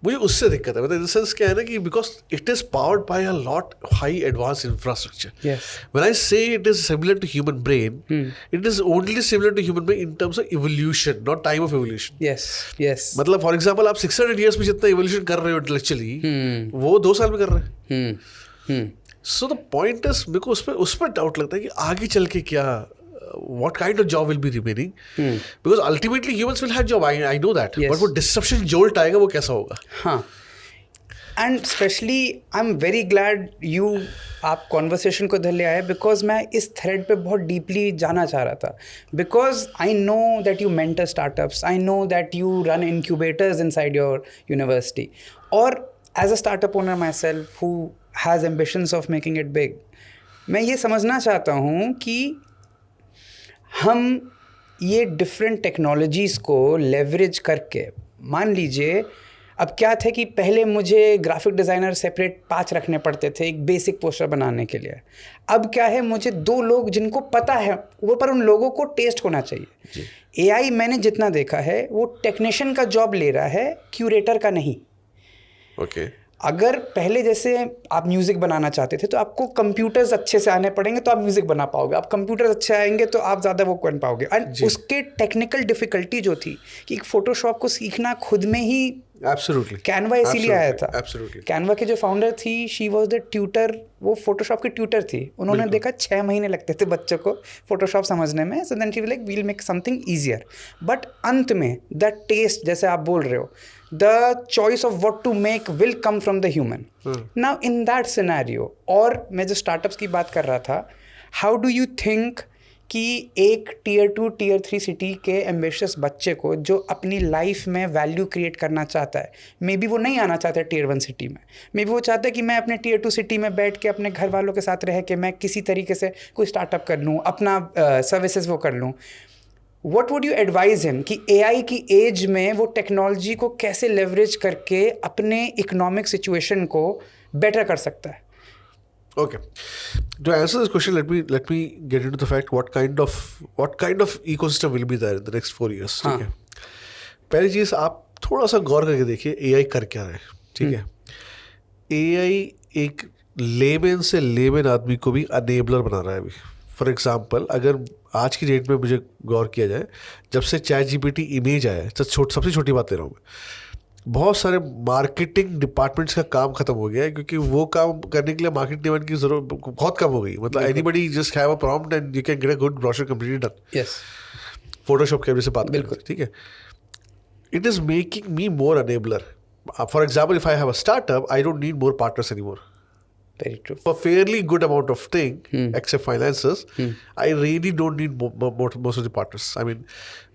मुझे उससे दिक्कत है, मतलब इन द सेंस क्या है ना कि because it is powered by a lot high advance infrastructure. Yes. When I say it is similar to human brain, it is only similar to human brain in terms of evolution, not time of evolution. Yes. Yes. मतलब for example आप 600 years में जितना evolution कर रहे हो intellectually, वो 2 साल में कर रहे हैं. सो द पॉइंट इज, मेरे को उस पर डाउट लगता है कि आगे चल के क्या, what kind of job will be remaining, because ultimately humans will have job, I know that. Yes. But वो disruption जोल्ट आएगा वो कैसा होगा? हाँ. And especially I'm very glad आप कॉन्वर्सेशन को इधर ले आए, बिकॉज मैं इस थ्रेड पे बहुत डीपली जाना चाह रहा था. Because I know that you mentor startups, I know that you run incubators inside your university, और as a startup owner myself who has ambitions of making it big, मैं ये समझना चाहता हूँ कि हम ये डिफरेंट टेक्नोलॉजीज़ को लेवरेज करके, मान लीजिए अब क्या था कि पहले मुझे ग्राफिक डिज़ाइनर सेपरेट 5 रखने पड़ते थे एक बेसिक पोस्टर बनाने के लिए. अब क्या है, मुझे 2 लोग जिनको पता है वो, पर उन लोगों को टेस्ट होना चाहिए. AI मैंने जितना देखा है वो टेक्नीशियन का जॉब ले रहा है, क्यूरेटर का नहीं. ओके. अगर पहले जैसे आप म्यूज़िक बनाना चाहते थे तो आपको कंप्यूटर्स अच्छे से आने पड़ेंगे तो आप म्यूज़िक बना पाओगे, आप कंप्यूटर्स अच्छे आएंगे तो आप ज़्यादा वो कर पाओगे. एंड उसके टेक्निकल डिफ़िकल्टी जो थी कि फोटोशॉप को सीखना खुद में ही, एब्सोल्युटली कैनवा इसीलिए आया था. एब्सोल्युटली. कैनवा के जो फाउंडर थी, शी वाज द ट्यूटर, वो फोटोशॉप की ट्यूटर थी. उन्होंने देखा 6 महीने लगते थे बच्चों को फोटोशॉप समझने में, so then she was like we'll make something easier. But अंत में द टेस्ट, जैसे आप बोल रहे हो, the choice of what to make will come from the human. Now in that scenario, और मैं जो स्टार्टअप्स की बात कर रहा था, how do you think कि एक Tier 2 Tier 3 सिटी के एम्बिशियस बच्चे को जो अपनी लाइफ में वैल्यू क्रिएट करना चाहता है, मे बी वो नहीं आना चाहता है Tier 1 सिटी में, मे बी वो चाहता है कि मैं अपने Tier 2 सिटी में बैठ के अपने घर वालों के साथ रह के मैं किसी तरीके से कोई स्टार्टअप कर लूँ, अपना सर्विसेज वो कर लूँ. What would you advise him कि AI की एज में वो टेक्नोलॉजी को कैसे लेवरेज करके अपने इकोनॉमिक सिचुएशन को बेटर कर सकता है? Okay. To answer this question, let me get into the fact what kind of ecosystem will be there in the next 4 years. ठीक है. पहली चीज़ आप थोड़ा सा गौर करके देखिए AI कर क्या रहा है. ठीक है. AI एक लेमैन से लेमैन आदमी को भी अनेबलर बना रहा है अभी. फॉर एग्जाम्पल, अगर आज की डेट में मुझे गौर किया जाए, जब से ChatGPT इमेज आया है, सबसे छोटी बात ले रहा हूँ मैं, बहुत सारे मार्केटिंग डिपार्टमेंट्स का काम खत्म हो गया है, क्योंकि वो काम करने के लिए मार्केटिंग डिपार्टमेंट की जरूरत बहुत कम हो गई. मतलब anybody just have a prompt and you can get a good brochure completely done. Yes. Photoshop कैमरे से बात बिल्कुल ठीक है. It is making me more enabler. For example, if I have a startup, I don't need more partners anymore. Very true. For fairly good amount of thing, except finances, I really don't need most of the partners. I mean,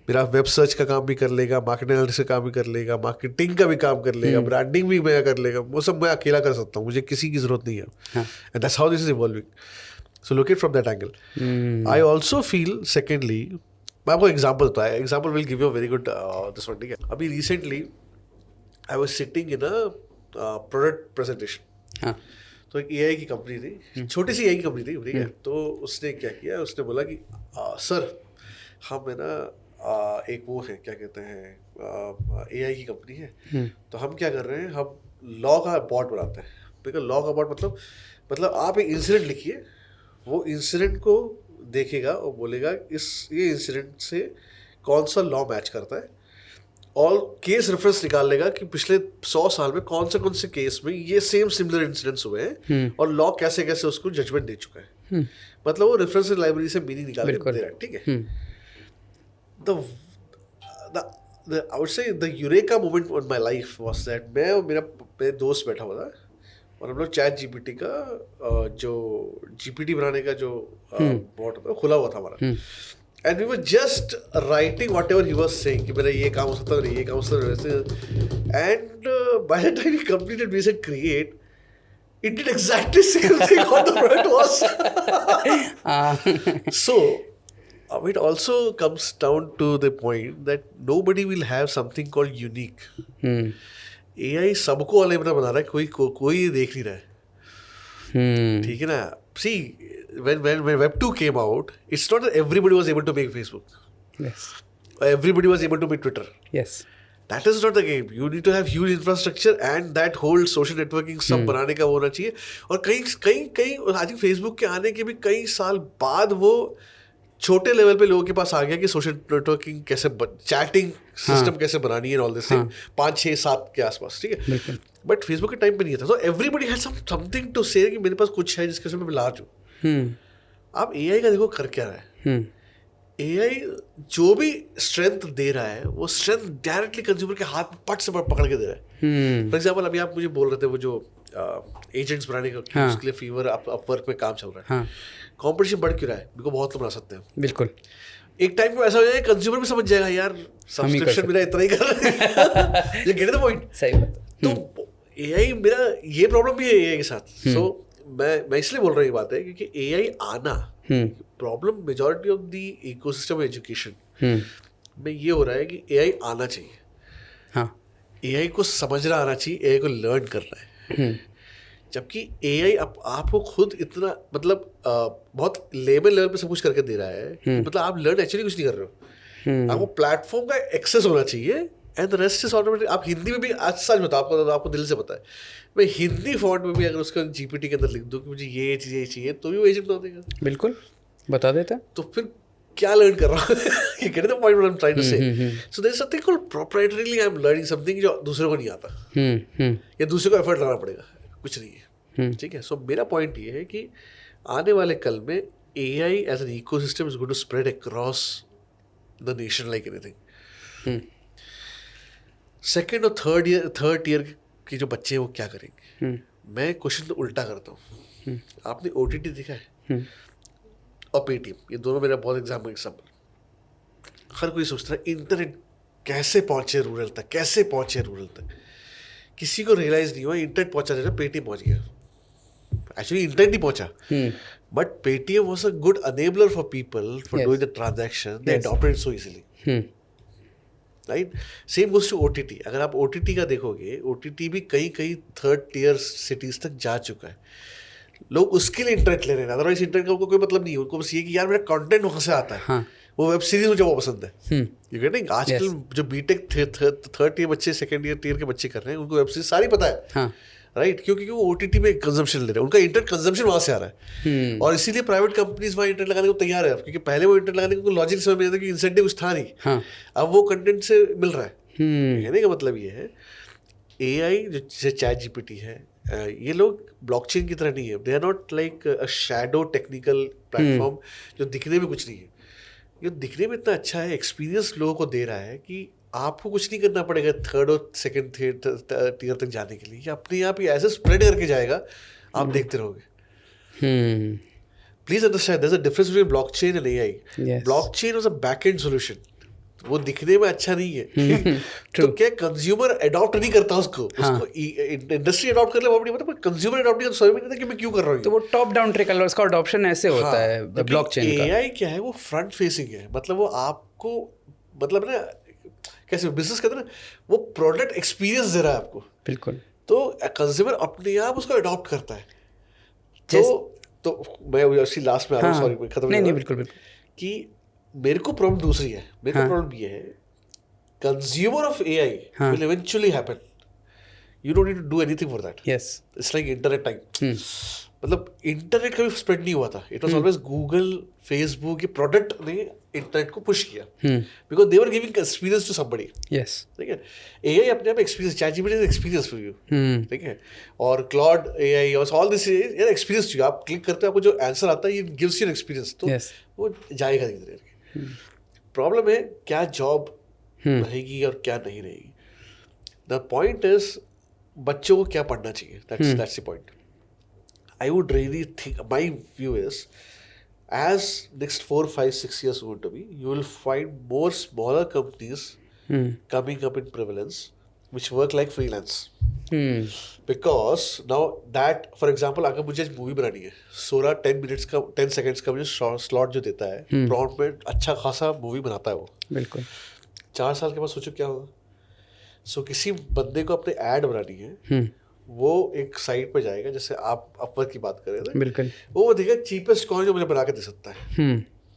मेरा web search का काम भी कर लेगा, marketing analytics का काम भी कर लेगा, मार्केटिंग का भी काम कर लेगा, ब्रांडिंग भी मैं कर लेगा, वो सब मैं अकेला कर सकता हूँ, मुझे किसी की जरूरत नहीं है. And that's how this is evolving. So look it from that angle. I also feel, secondly, मैं आपको एग्जाम्पल बताया. Example will give you very good this one. ठीक है. अभी recently I was sitting in a product presentation. तो एक AI की company थी, छोटी सी AI की कंपनी थी. ठीक है. तो उसने क्या किया, उसने बोला कि सर, हम है ना एक वो है, क्या कहते हैं, AI की कंपनी है, तो हम क्या कर रहे हैं, हम लॉ का बॉट बनाते हैं. बिकॉज लॉ का बॉट मतलब आप एक इंसिडेंट लिखिए, वो इंसिडेंट को देखेगा और बोलेगा ये इंसिडेंट से कौन सा लॉ मैच करता है, और केस रेफरेंस निकाल लेगा कि पिछले 100 साल में कौन से केस में ये सेम सिमिलर इंसिडेंट्स हुए हैं और लॉ कैसे कैसे उसको जजमेंट दे चुका है. मतलब वो रेफरेंस लाइब्रेरी से मीनिंग निकाल के दे रहा है. ठीक है. I would say the eureka moment in my life was that मैं और मेरा दोस्त बैठा हुआ था और हम लोग ChatGPT का जो GPT बनाने का जो बॉट था खुला हुआ था हमारा. And we were just writing whatever he was saying कि मेरा ये काम हो सकता है, ये काम हो सकता है. And by the time we completed, we said create. It did exactly the same thing what the product was. So it also comes down to the point that nobody will have something called unique. AI सबको अलग बना रहा है, कोई देख नहीं रहा है. ठीक है ना. See, when Web 2 came out, it's not that everybody was able to make Facebook. Yes. Everybody was able to make Twitter. Yes. That is not the game. You need to have huge infrastructure and that whole social networking सब बनाने का वो होना चाहिए. और कई कई कई आई थिंक फेसबुक के आने के भी कई साल बाद वो छोटे लेवल पे लोगों के पास आ गया कि सोशल नेटवर्किंग कैसे, चैटिंग सिस्टम कैसे बनानी है, ऑल दिस थिंग 5, 6, 7 के आसपास, ठीक है. बट फेसबुक के टाइम पे नहीं था. So everybody had something to say कि मेरे पास कुछ है जिसके मैं लाज हूँ. आप एआई का देखो कर क्या रहा है. एआई जो भी स्ट्रेंथ दे रहा है वो स्ट्रेंथ डायरेक्टली कंज्यूमर के हाथ में पट से पकड़ के दे रहा है. फॉर एग्जाम्पल अभी आप मुझे बोल रहे थे वो जो एजेंट्स बनाने का उसके लिए फीवर अपवर्क में काम चल रहा है. कंपटीशन बढ़ क्यों रहा है? बिकॉज बहुत लोग बना सकते हैं. बिल्कुल. एक टाइम पे ऐसा हो जाएगा कंज्यूमर भी समझ जाएगा यार सब्सक्रिप्शन मेरा इतना ही कर रहा है. ये गेट द पॉइंट. सही बात. तो एआई मेरा ये प्रॉब्लम भी है एआई के साथ. सो मैं इसलिए बोल रहा हूँ ये बात है क्योंकि एआई आना problem majority of the ecosystem education में ये हो रहा है कि एआई आना चाहिए. हाँ. एआई को समझना आना चाहिए, एआई को लर्न करना है. जबकि एआई आपको खुद इतना मतलब बहुत लेवल लेवल पे सब कुछ करके दे रहा है. मतलब आप लर्न एक्चुअली कुछ नहीं कर रहे हो. आपको प्लेटफॉर्म का एक्सेस होना चाहिए and the rest is automatic. आप हिंदी में भी आज सच बताओ, आपको दिल से पता है, मैं हिंदी फॉन्ट में भी अगर उसका जीपीटी के अंदर लिख दूँ कि मुझे ये चाहिए तो भी वो एजेंट बता देगा. बिल्कुल बता देता है. तो फिर क्या लर्न कर रहा हूँ? You get the point what I'm trying to say. So there is something called proprietarily I'm learning something जो दूसरे को नहीं आता या दूसरे को एफर्ट लगाना पड़ेगा, कुछ नहीं है. ठीक है. सो मेरा पॉइंट ये है कि आने वाले कल में AI as an ecosystem is going to spread across the nation like anything. Second और थर्ड ईयर के जो बच्चे हैं वो क्या करेंगे? मैं क्वेश्चन तो उल्टा करता हूँ. आपने ओटीटी देखा है और पेटीएम, ये दोनों मेरा बहुत एग्जाम्पल. हर कोई सोचता है इंटरनेट कैसे पहुँचे रूरल तक, कैसे पहुँचे रूरल तक. किसी को रियलाइज नहीं हुआ इंटरनेट पहुँचा था, पेटीएम पहुँच गया. एक्चुअली इंटरनेट नहीं पहुँचा, but Paytm was a good enabler for people for doing the transaction. They adopted so easily. Right. Same goes to OTT. अगर आप ओटीटी का देखोगे, ओटीटी भी कई थर्ड टीयर सिटीज तक जा चुका है. लोग उसके लिए इंटरनेट ले रहे हैं, अदरवाइज इंटरनेट का उनको कोई मतलब नहीं है. उनको बस ये कि यार मेरा कंटेंट वहाँ से आता है. वो वेब सीरीज मुझे वो पसंद है. You getting. आजकल जो बीटेक थर्ड टीयर बच्चे, सेकंड ईयर के बच्चे कर रहे हैं, उनको वेब सीरीज सारी पता है. राइट. क्योंकि वो ओटीटी में कंजम्पशन ले रहे हैं, उनका इंटरनेट कंजम्पशन वहाँ से आ रहा है. और इसीलिए प्राइवेट कंपनीज वहाँ इंटरनेट लगाने को तैयार है, क्योंकि पहले वो इंटरनेट लगाने को लॉजिक समझ में आता कि इंसेंटिव कुछ था नहीं. अब वो कंटेंट से मिल रहा है. कहने का मतलब ये है एआई जो जैसे चैट जीपीटी है, ये लोग ब्लॉकचेन की तरह नहीं है. They are not like a shadow technical platform जो दिखने में कुछ नहीं है. ये दिखने में इतना अच्छा है, एक्सपीरियंस लोगों को दे रहा है कि आपको कुछ नहीं करना पड़ेगा थर्ड और सेकंड टीयर तक जाने के लिए. ये अपने आप ही ऐसे स्प्रेड करके जाएगा, आप देखते रहोगे. Please understand there is a difference between blockchain and AI. Blockchain was a backend solution. वो दिखने में अच्छा नहीं है. तो क्या कंज्यूमर अडॉप्ट नहीं करता उसको इंडस्ट्री अडॉप्ट कर ले वो नहीं पता, पर कंज्यूमर अडॉप्ट नहीं समझ में नहीं आता कि मैं क्यों कर रहा हूँ. तो वो टॉप डाउन ट्रिकल, उसका अडॉप्शन ऐसे होता है. ब्लॉकचेन का एआई क्या है, वो फ्रंट फेसिंग है. मतलब वो आपको मतलब ना कैसे बिजनेस करते हैं ना, वो प्रोडक्ट एक्सपीरियंस दे रहा है आपको. बिल्कुल. तो कंज्यूमर अपने आप उसको अडॉप्ट करता है. तो मैं उसी लास्ट में आ रहा हूँ, सॉरी खत्म नहीं. बिल्कुल कि मेरे को प्रॉब्लम दूसरी है. मेरे को प्रॉब्लम ये है, consumer of AI will eventually happen. You don't need to do anything for that. Yes. It's like internet time. मतलब इंटरनेट कभी स्प्रेड नहीं हुआ था. It was always Google, Facebook, ये प्रोडक्ट ने इंटरनेट को पुश किया because they were giving experience to somebody. Yes. ठीक है. एआई अपने आप experience, ChatGPT is experience for you. ठीक है. और क्लॉड एआई और ऑल दिस यार एक्सपीरियंस टू यू. आप क्लिक करते हो, आपको जो आंसर आता है ये गिव्स यू एन एक्सपीरियंस. तो वो जाएगा धीरे धीरे. प्रॉब्लम है क्या जॉब रहेगी और क्या नहीं रहेगी. द पॉइंट इज बच्चों को क्या पढ़ना चाहिए. That's the point. I would really think, my view is, as next 4, 5, 6 years going to be, you will find more smaller companies coming up in prevalence, which work like freelance. Because now that, for example, अगर मुझे movie बनानी है, 10 seconds का मुझे slot जो देता है, prompt में अच्छा खासा मूवी बनाता है वो. बिल्कुल. 4 साल के बाद सोचो क्या होगा. सो किसी बंदे को अपने ऐड बनानी है, वो एक साइट पे जाएगा, जैसे आप अपवर्क की बात कर रहे थे. बिल्कुल. वो देखेगा चीपेस्ट कौन जो मुझे बना के दे सकता है.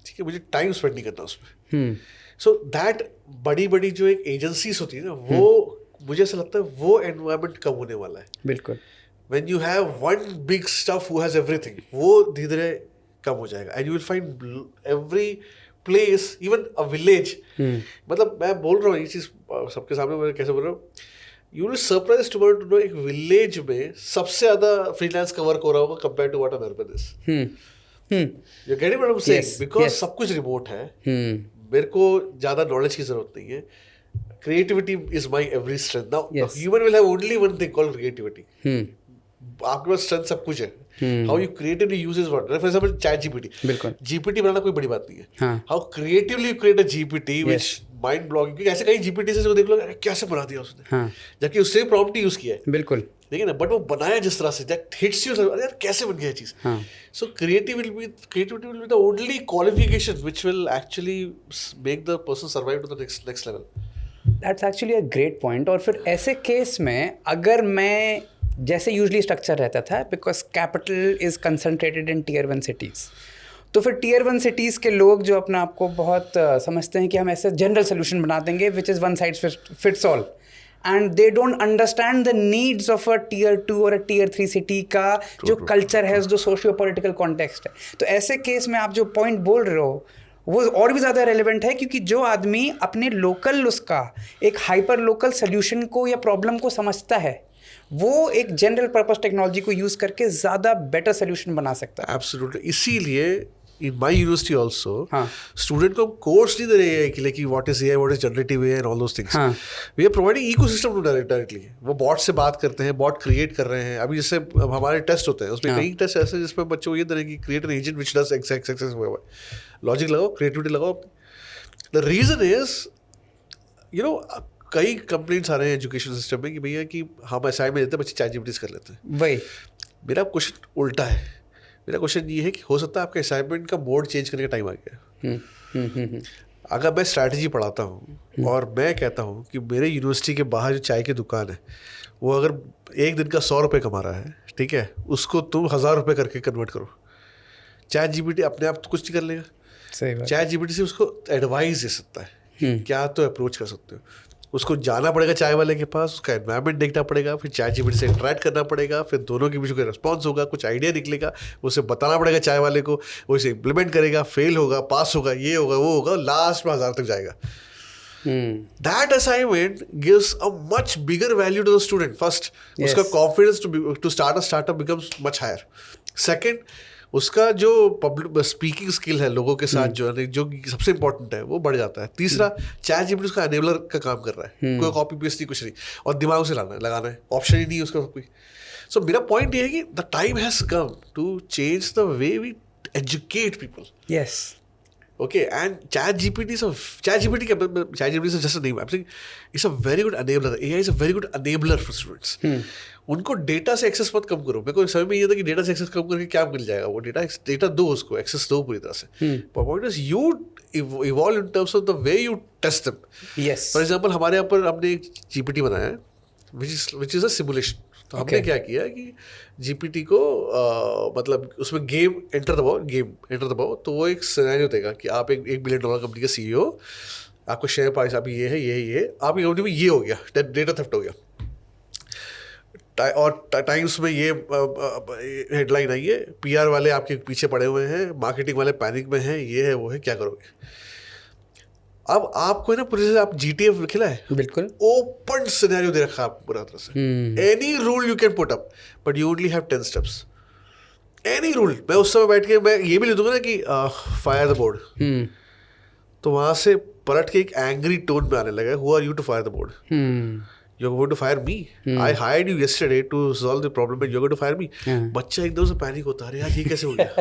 ठीक है. मुझे टाइम स्पेंड नहीं करना उसमें. सो दैट बड़ी बड़ी जो एक एजेंसीज होती है ना, वो मुझे ऐसा लगता है वो एनवायरनमेंट कम होने वाला है. बिल्कुल. When you have one big stuff who has everything, वो धीरे धीरे कम हो जाएगा. And you will find every place, even a village. मतलब मैं बोल रहा हूँ ये चीज़ सबके सामने, मैं कैसे बोल रहा हूँ, you will surprise tomorrow to know एक village में सबसे ज़्यादा freelance का work हो रहा होगा compared to what an urban is. You getting what I'm saying? Yes, Because yes. सब कुछ remote है. मेरे को ज़्यादा knowledge की ज़रूरत नहीं है. Creativity is my every strength. Now, Yes. a human will have only one thing called creativity. आपके पास स्ट्रेंथ सब कुछ है. How you creatively uses what, for example chat GPT. बिल्कुल. जीपीटी बनाना कोई बड़ी बात नहीं है. हाँ. How creatively you create a GPT which mind blogging, क्योंकि ऐसे कई जीपीटी से जो देख लो अरे कैसे बना दिया उसने. हाँ. जबकि उससे प्रॉम्प्ट यूज किया है. बिल्कुल. देखिए ना, बट वो बनाया जिस तरह से दैट हिट्स यू, अरे यार कैसे बन गया चीज. So creativity will be the only qualification which will actually make the person survive to the next level. That's actually a great point. और फिर ऐसे केस में अगर मैं, जैसे यूजली स्ट्रक्चर रहता था, because capital is concentrated in tier 1 cities, तो फिर टीयर 1 सिटीज़ के लोग जो अपना आपको बहुत समझते हैं कि हम ऐसे जनरल सोल्यूशन बना देंगे which is one size fits all, and they don't understand the needs of a tier 2 और अ टीयर 3 सिटी का जो कल्चर है, जो सोशियो पॉलिटिकल कॉन्टेक्स्ट है. तो ऐसे केस में आप जो पॉइंट बोल रहे हो वो और भी ज़्यादा रेलेवेंट है, क्योंकि जो आदमी अपने लोकल उसका एक हाइपर लोकल सोल्यूशन को या प्रॉब्लम को समझता है, वो एक जनरल पर्पस टेक्नोलॉजी को यूज़ करके ज़्यादा बेटर सोल्यूशन बना सकता है. एब्सोल्युटली. इसीलिए इन माय यूनिवर्सिटी आल्सो हाँ. स्टूडेंट को कोर्स नहीं दे रहे हैं कि what is AI, what is generative AI and all those things. We are providing ecosystem to directly. वो बॉट से बात करते हैं, बॉट क्रिएट कर रहे हैं. अभी जैसे हमारे टेस्ट होते हैं, उसमें कई टेस्ट ऐसे जिसमें बच्चों को ये दे रहे हैं कि create an agent which does X logic लगाओ, क्रिएटिविटी लगाओ. The reason is you know कई कंप्लेंट्स आ रहे हैं एजुकेशन सिस्टम में कि भैया कि हम असाइनमेंट देते हैं, बच्चे चैट जीपीटी कर लेते हैं. वही मेरा क्वेश्चन उल्टा है. मेरा क्वेश्चन ये है कि हो सकता है आपके असाइनमेंट का मोड चेंज करने का टाइम आ गया. अगर मैं स्ट्रैटेजी पढ़ाता हूँ और मैं कहता हूँ कि मेरे यूनिवर्सिटी के बाहर जो चाय की दुकान है वो अगर एक दिन का 100 रुपये कमा रहा है, ठीक है, उसको तुम 1000 रुपये करके कन्वर्ट करो. चैट जीपीटी अपने आप तो कुछ नहीं कर लेगा. सही बात. चैट जीपीटी से उसको एडवाइस दे सकता है, क्या तो अप्रोच कर सकते हो. उसको जाना पड़ेगा चाय वाले के पास, उसका एनवायरनमेंट देखना पड़ेगा, फिर चैट जीपीटी से इंटरेक्ट करना पड़ेगा, फिर दोनों के बीच कोई रिस्पॉन्स होगा, कुछ आइडिया निकलेगा, उसे बताना पड़ेगा चाय वाले को, वो इसे इम्प्लीमेंट करेगा, फेल होगा, पास होगा, ये होगा, वो होगा, लास्ट में 1000 तक जाएगा. That assignment gives a much bigger value to the student. First, उसका confidence to start a startup becomes much higher. Second, उसका जो पब्लिक स्पीकिंग स्किल है लोगों के साथ जो सबसे इंपॉर्टेंट है वो बढ़ जाता है. तीसरा, चैट जीपीटी उसका एनेबलर का काम कर रहा है, कोई कॉपी पेस्ट नहीं, कुछ नहीं, और दिमाग से लगाना है, ऑप्शन ही नहीं है उसका कोई. सो मेरा पॉइंट ये है कि the time has come to change the way we educate people. Yes. Okay, and ChatGPT is just a name. I'm saying it's a very good enabler. AI is a very good enabler for students. उनको data से access मत कम करो. मेरे को समझ में ये था कि डेटा से एक्सेस कम करके क्या मिल जाएगा. वो डेटा दो, उसको एक्सेस दो पूरी तरह से. But what is you evolve in terms of the way you test them. Yes. For example, हमारे यहाँ पर हमने एक GPT बनाया है which is a simulation. तो हमने क्या किया कि जीपीटी को मतलब उसमें गेम एंटर दबाओ तो वो एक सिनेरियो देगा कि आप एक $1 बिलियन कंपनी के सीईओ, आपको शेयर प्राइस अभी ये है, आपकी कंपनी में ये हो गया, डेटा थेफ्ट हो गया, और टाइम्स में ये हेडलाइन आई है, पीआर वाले आपके पीछे पड़े हुए हैं, मार्केटिंग वाले पैनिक में हैं, ये है वो है, क्या करोगे. अब आपको है ना पूरी से आप GTA खेला है, बिल्कुल ओपन सिनेरियो दे रखा है आपको पूरा तरह से. Any rule you can put up but you only have 10 steps. Any rule. मैं उस समय बैठ के मैं ये भी लिख दूंगा ना कि फायर द बोर्ड, तो वहां से पलट के एक एंग्री टोन में आने लगा, who are you to fire the board, you are going to fire me, I hired you yesterday to solve the problem and you are going to fire me. बच्चा एकदम से पैनिक होता है, यार ये कैसे हो गया.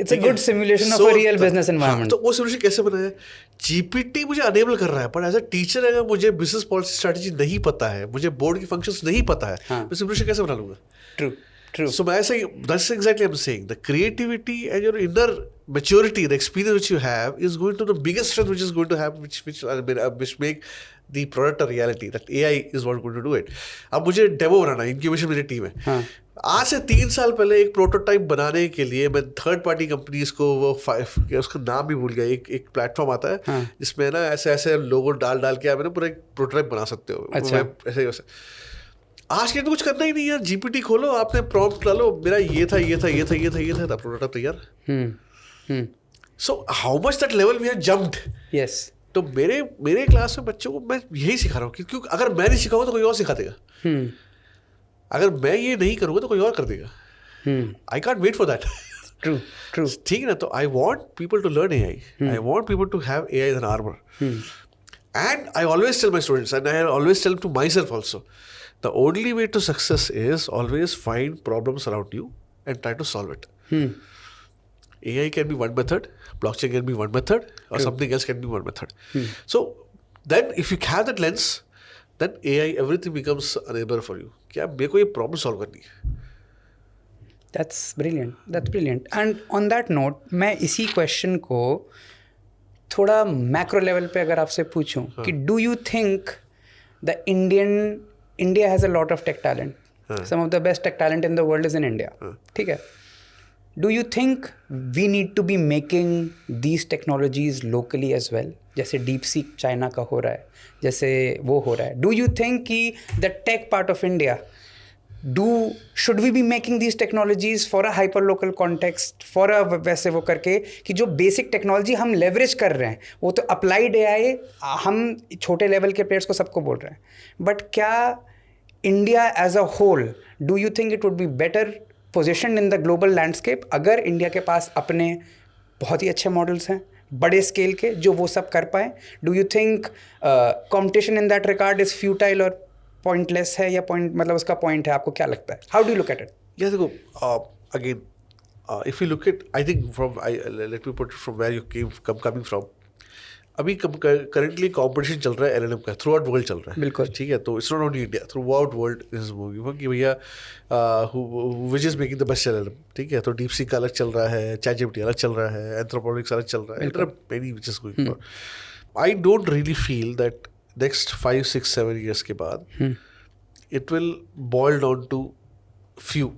It's a good simulation of a real business environment. तो वो सिमुलेशन कैसे बनाया. जीपीटी मुझे अनेबल कर रहा है, पर एज अ टीचर अगर मुझे बिजनेस पॉलिसी स्ट्रेटजी नहीं पता है, मुझे बोर्ड की फंक्शंस नहीं पता है, मैं सिमुलेशन कैसे बना लूंगा. True. True. So that's exactly I'm saying. The creativity and your inner maturity, the experience which you have is going to the biggest strength which is going to have, which make the product a reality. That AI is what going to do it. अब मुझे demo बनाना है, incubation मेरी team है. हाँ. आज से 3 साल पहले एक प्रोटोटाइप बनाने के लिए मैं थर्ड पार्टी कंपनीज को वो उसका नाम भी भूल गया, एक प्लेटफॉर्म आता है हाँ. जिसमें ना ऐसे लोगो डाल के आप ना पूरा एक प्रोटोटाइप बना सकते हो. अच्छा. ऐसे आज के तो कुछ करना ही नहीं यार. जीपीटी खोलो, आपने प्रॉम्प्ट डालो, मेरा ये था प्रोटोटाइप तैयार. So how much that level we have jumped. Yes. तो मेरे क्लास में बच्चों को मैं यही सिखा रहा हूँ, क्योंकि अगर मैं नहीं सिखाऊंगा तो कोई और सिखा देगा. अगर मैं ये नहीं करूँगा तो कोई और कर देगा. I can't wait for that. True. ठीक है ना. तो I want people to learn AI. I want people to have AI as an armour. And I always tell my students, and I always tell to myself also, the only way to success is always find problems around you and try to solve it. AI can be one method, blockchain can be one method, or something else can be one method. So then if you have that lens, then AI, everything becomes an enabler for you. क्या मेरे को ये problem solve करनी है. That's brilliant. And on that note, मैं इसी question को थोड़ा मैक्रो लेवल पे अगर आपसे पूछूं कि do you think the India has a lot of tech talent. Some of the best tech talent in the world is in India. ठीक है. Do you think we need to be making these technologies locally as well? जैसे DeepSeek China का हो रहा है, जैसे वो हो रहा है. Do you think कि the tech part of India, should we be making these technologies for a hyper-local context, for a वैसे वो करके कि जो basic technology हम leverage कर रहे हैं, वो तो applied AI हम छोटे level के players को सबको बोल रहे हैं. But क्या India as a whole, do you think it would be better positioned in the global landscape अगर इंडिया के पास अपने बहुत ही अच्छे मॉडल्स हैं बड़े स्केल के जो वो सब कर पाए? Do you think competition in that regard is futile और पॉइंटलेस है, या पॉइंट मतलब उसका पॉइंट है? आपको क्या लगता है? How do you look at it? या देखो, again if you look at, I think from let me put from where you coming from. अभी करेंटली कॉम्पिटिशन चल रहा है LLM का, थ्रू आउट वर्ल्ड चल रहा है. बिल्कुल. ठीक है. तो it's not only India, through out world is moving कि भैया which is making the best LLM. ठीक है. तो DeepSeek का अलग चल रहा है, ChatGPT अलग चल रहा है, एंथ्रोपोनिक्स अलग चल रहा है. Many which is going for. I don't really feel that next 5, 6, 7 years के बाद it will boil down to few.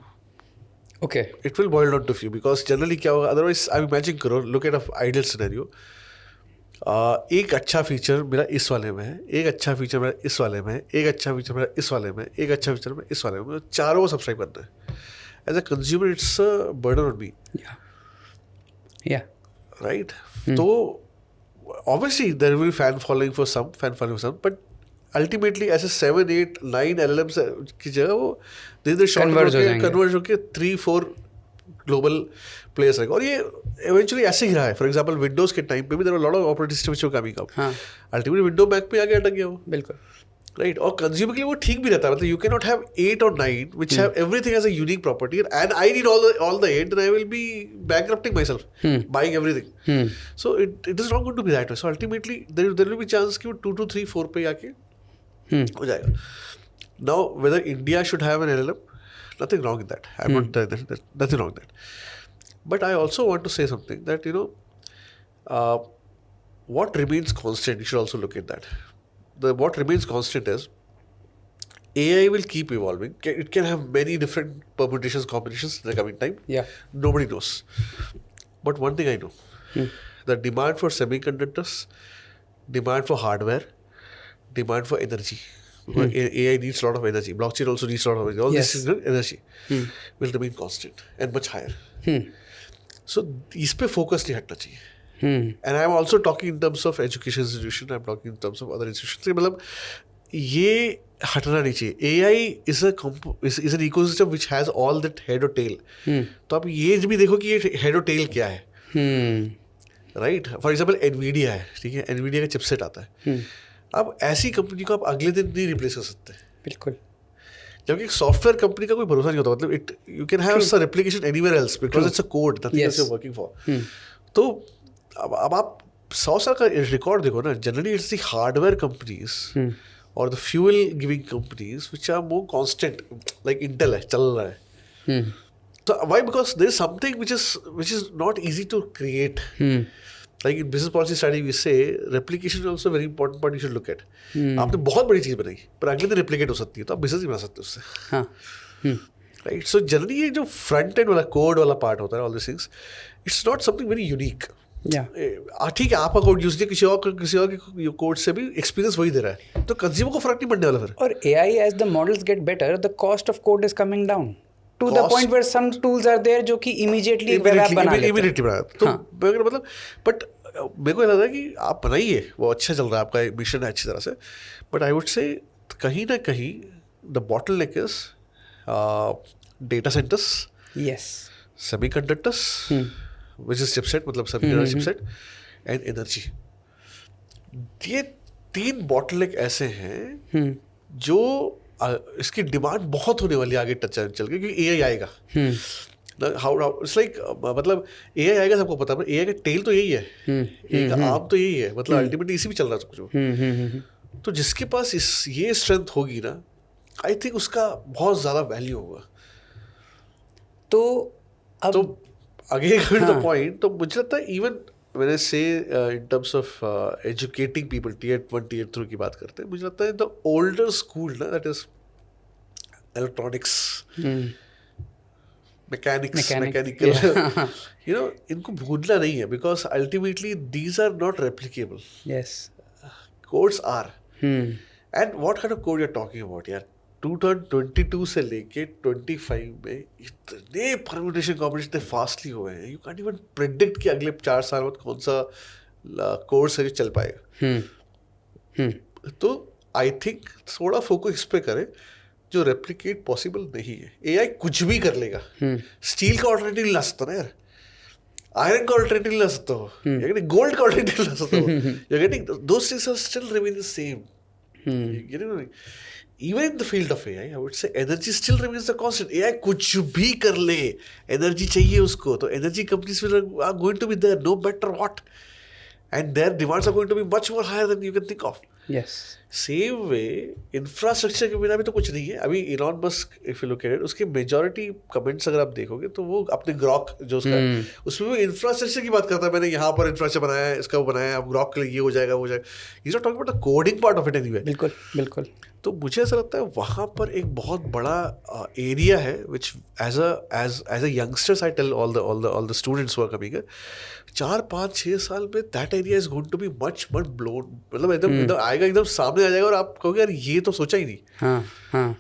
Okay. It will boil down to few because generally क्या होगा, otherwise I imagine करो, look at a ideal scenario. एक अच्छा feature मेरा इस वाले में है, एक अच्छा फीचर मेरा इस वाले में है, एक अच्छा फीचर मेरा इस वाले में, एक अच्छा फीचर मेरा इस वाले में, चारों को सब्सक्राइब करना है. As a consumer it's a burden on me. Right. तो obviously there will be fan following for some, but ultimately ऐसे 7, 8, 9 LLMs की जगह वो धीरे कन्वर्ज होकर 3, 4 ग्लोबल प्लेयर्स रहेगा. और ये इवेंचुअली ऐसे ही रहा है. फॉर एग्जांपल विंडोज के टाइम पे भी there were lot of operating system which were coming up. Ultimately window Mac पे आके अटक गया वो. बिल्कुल. राइट. और कंज्यूमर के लिए वो ठीक भी रहता है. मतलब you can not have 8 or 9 which have everything as a unique property and I need all the 8 then I will be bankrupting myself buying everything. So it is not going to be that way. So ultimately there will be chance कि वो 2 to 3, 4 पे आके हो जाएगा. Now whether India should have an LLM, nothing wrong with that. I'm not nothing wrong with that. But I also want to say something that, you know, what remains constant, you should also look at that. What remains constant is AI will keep evolving. It can have many different permutations, combinations in the coming time. Yeah. Nobody knows. But one thing I know, the demand for semiconductors, demand for hardware, demand for energy. AI needs a lot of energy. Blockchain also needs a lot of energy. All this is energy will remain constant and much higher. So इस पे focus नहीं हटना चाहिए. And I'm also talking in terms of education institution. I'm talking in terms of other institutions. मतलब ये हटना नहीं चाहिए. AI is an ecosystem which has all that head or tail. तो आप ये भी देखो कि ये head or tail क्या है. राइट. फॉर एग्जाम्पल NVIDIA है. ठीक है. NVIDIA का चिपसेट आता है. अब ऐसी कंपनी को आप अगले दिन नहीं रिप्लेस कर सकते. बिल्कुल. जबकि एक सॉफ्टवेयर कंपनी का कोई भरोसा नहीं होता. मतलब you can have some replication anywhere else because it's a code nothing else you are working for. तो अब आप 100 साल का रिकॉर्ड देखो ना. Generally it's the hardware companies और the fuel giving companies which are more constant. Like Intel है, चल रहा है. So why? Because there is something which is not easy to create. Like in business policy study we say replication is also a very important part you should look at. आपने बहुत बड़ी चीज़ बनाई पर अगले दिन replicate हो सकती है तो आप business नहीं बना सकते उससे. हाँ. Right? So generally ये जो front end वाला code वाला part होता है all these things, it's not something very unique. Yeah. ठीक है आपका कोड यूज किया किसी और के कोड से भी एक्सपीरियंस वही दे रहा है तो कंज्यूमर को फर्क नहीं पड़ने वाला फिर. और AI as the models get better, the cost of code is coming down to the point where some tools are there जो कि immediately web app बना लेते हैं. Immediately बना तो मतलब बट मेरे को लगता है कि आप बनाइए वो अच्छा चल रहा है आपका मिशन है अच्छी तरह से बट आई वुड से कहीं ना कहीं the bottleneck is data centres. Yes. Semiconductors which is chipset मतलब semiconductor chipset and energy. ये 3 bottleneck ऐसे हैं जो इसकी डिमांड बहुत होने वाली है आगे टच चल के क्योंकि AI आएगा. हाउ इट्स लाइक मतलब AI आएगा सबको पता है AI का टेल तो यही है AI का आर्म तो यही है मतलब अल्टीमेटली इसी भी चल रहा है सब कुछ. तो जिसके पास ये स्ट्रेंथ होगी ना आई थिंक उसका बहुत ज़्यादा वैल्यू होगा. तो again the point तो मुझे लगता है even when I say in terms of educating people tier 1 tier 2 की बात करते हैं मुझे लगता है the older school ना that is electronics mechanical you know इनको भूलना नहीं है because ultimately these are not replicable. Yes. Codes are and what kind of code you're talking about यार 2022 से लेके 25 में इतने परम्यूटेशन कॉम्बिनेशन इतने फास्टली हुए हैं यू कैंट इवन प्रेडिक्ट कि अगले 4 साल बाद कौन सा कोर्स है जो चल पाएगा. तो आई थिंक थोड़ा फोकस इस पे करें जो रेप्लिकेट पॉसिबल नहीं है. AI कुछ भी कर लेगा. स्टील का ऑल्टरनेटिव ला सकता ना यार आयरन का ऑल्टरनेटिव ला सकता हो गोल्ड का ऑल्टरनेटिव ला सकता हो you getting those things are still remain the same. Even in the field of AI, I would say energy still remains the constant. AI कुछ भी कर ले, energy चाहिए उसको, तो energy companies are going to be there no matter what, and their demands are going to be much more higher than you can think of. Yes. Same way, infrastructure के बिना भी तो कुछ नहीं है. अभी Elon Musk, if you look at it, उसके majority comments अगर आप देखोगे तो वो अपने Grok जो उसका उसमें वो infrastructure की बात करता है. मैंने यहाँ पर infrastructure बनाया है, इसका वो बनाया है, अब Grok के लिए ये हो जाएगा, वो हो जाएगा. He's not talking about the coding part of it anyway. बिल्कुल. तो मुझे ऐसा लगता है वहाँ पर एक बहुत बड़ा एरिया है which as a youngsters I tell all the students who are coming here 4-5-6 साल में that area is going to be much blown. मतलब एकदम आएगा एकदम सामने आ जाएगा और आप कहोगे यार ये तो सोचा ही नहीं. हाँ.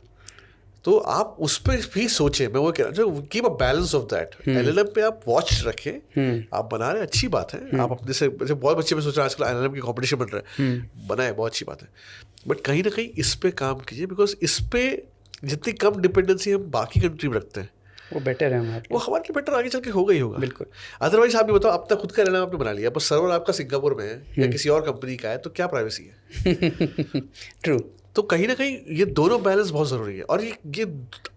तो आप उस पर भी सोचें. मैं वो कह रहा हूँ keep a balance of that. LLM पे आप वॉच रखें. आप बना रहे हैं अच्छी बात है. आप अपने से बहुत बच्चे में सोच रहे हैं आजकल LLM की कॉम्पिटिशन बन रहा है. बनाए बहुत अच्छी बात है बट कहीं ना कहीं इस पे काम कीजिए बिकॉज इस पे जितनी कम डिपेंडेंसी हम बाकी कंट्री में रखते हैं वो बेटर है वो हमारे लिए बेटर आगे चल के होगा ही होगा. बिल्कुल. अदरवाइज आप ये बताओ अपना खुद का LLM आपने बना लिया बस सर्वर आपका सिंगापुर में है या किसी और कंपनी का है तो क्या प्राइवेसी है. ट्रू. तो कहीं ना कहीं ये दोनों बैलेंस बहुत ज़रूरी है और ये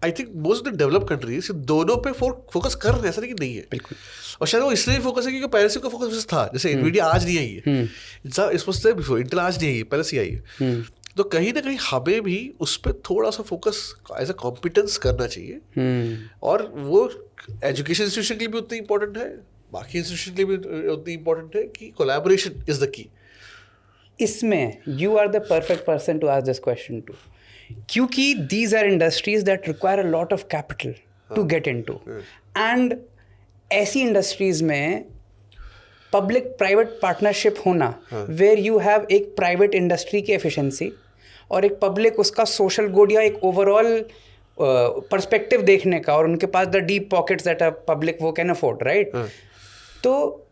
I think most of the develop countries दोनों पे फोकस कर रहे हैं. ऐसा नहीं कि नहीं है. बिल्कुल. और शायद वो इसलिए फोकस है क्योंकि पहले से का फोकस था. जैसे NVIDIA आज नहीं आई है इस बिफोर इंटेल आज नहीं आई है पहले से आई है. तो कहीं ना कहीं हमें भी उस पर थोड़ा सा फोकस एज अ कॉम्पिटेंस करना चाहिए. और वो एजुकेशन इंस्टीट्यूशन के लिए भी उतनी इंपॉर्टेंट है बाकी इंस्टीट्यूशन के लिए भी उतनी इंपॉर्टेंट है कि कोलैबोरेशन इज द की. इसमें you are the perfect person to ask this question to क्योंकि these are industries that require a lot of capital to get into and ऐसी इंडस्ट्रीज में पब्लिक प्राइवेट पार्टनरशिप होना where you have एक private industry की efficiency और एक public उसका social good या एक ओवरऑल पर्सपेक्टिव देखने का और उनके पास the deep pockets that a public वो कैन अफोर्ड राइट. तो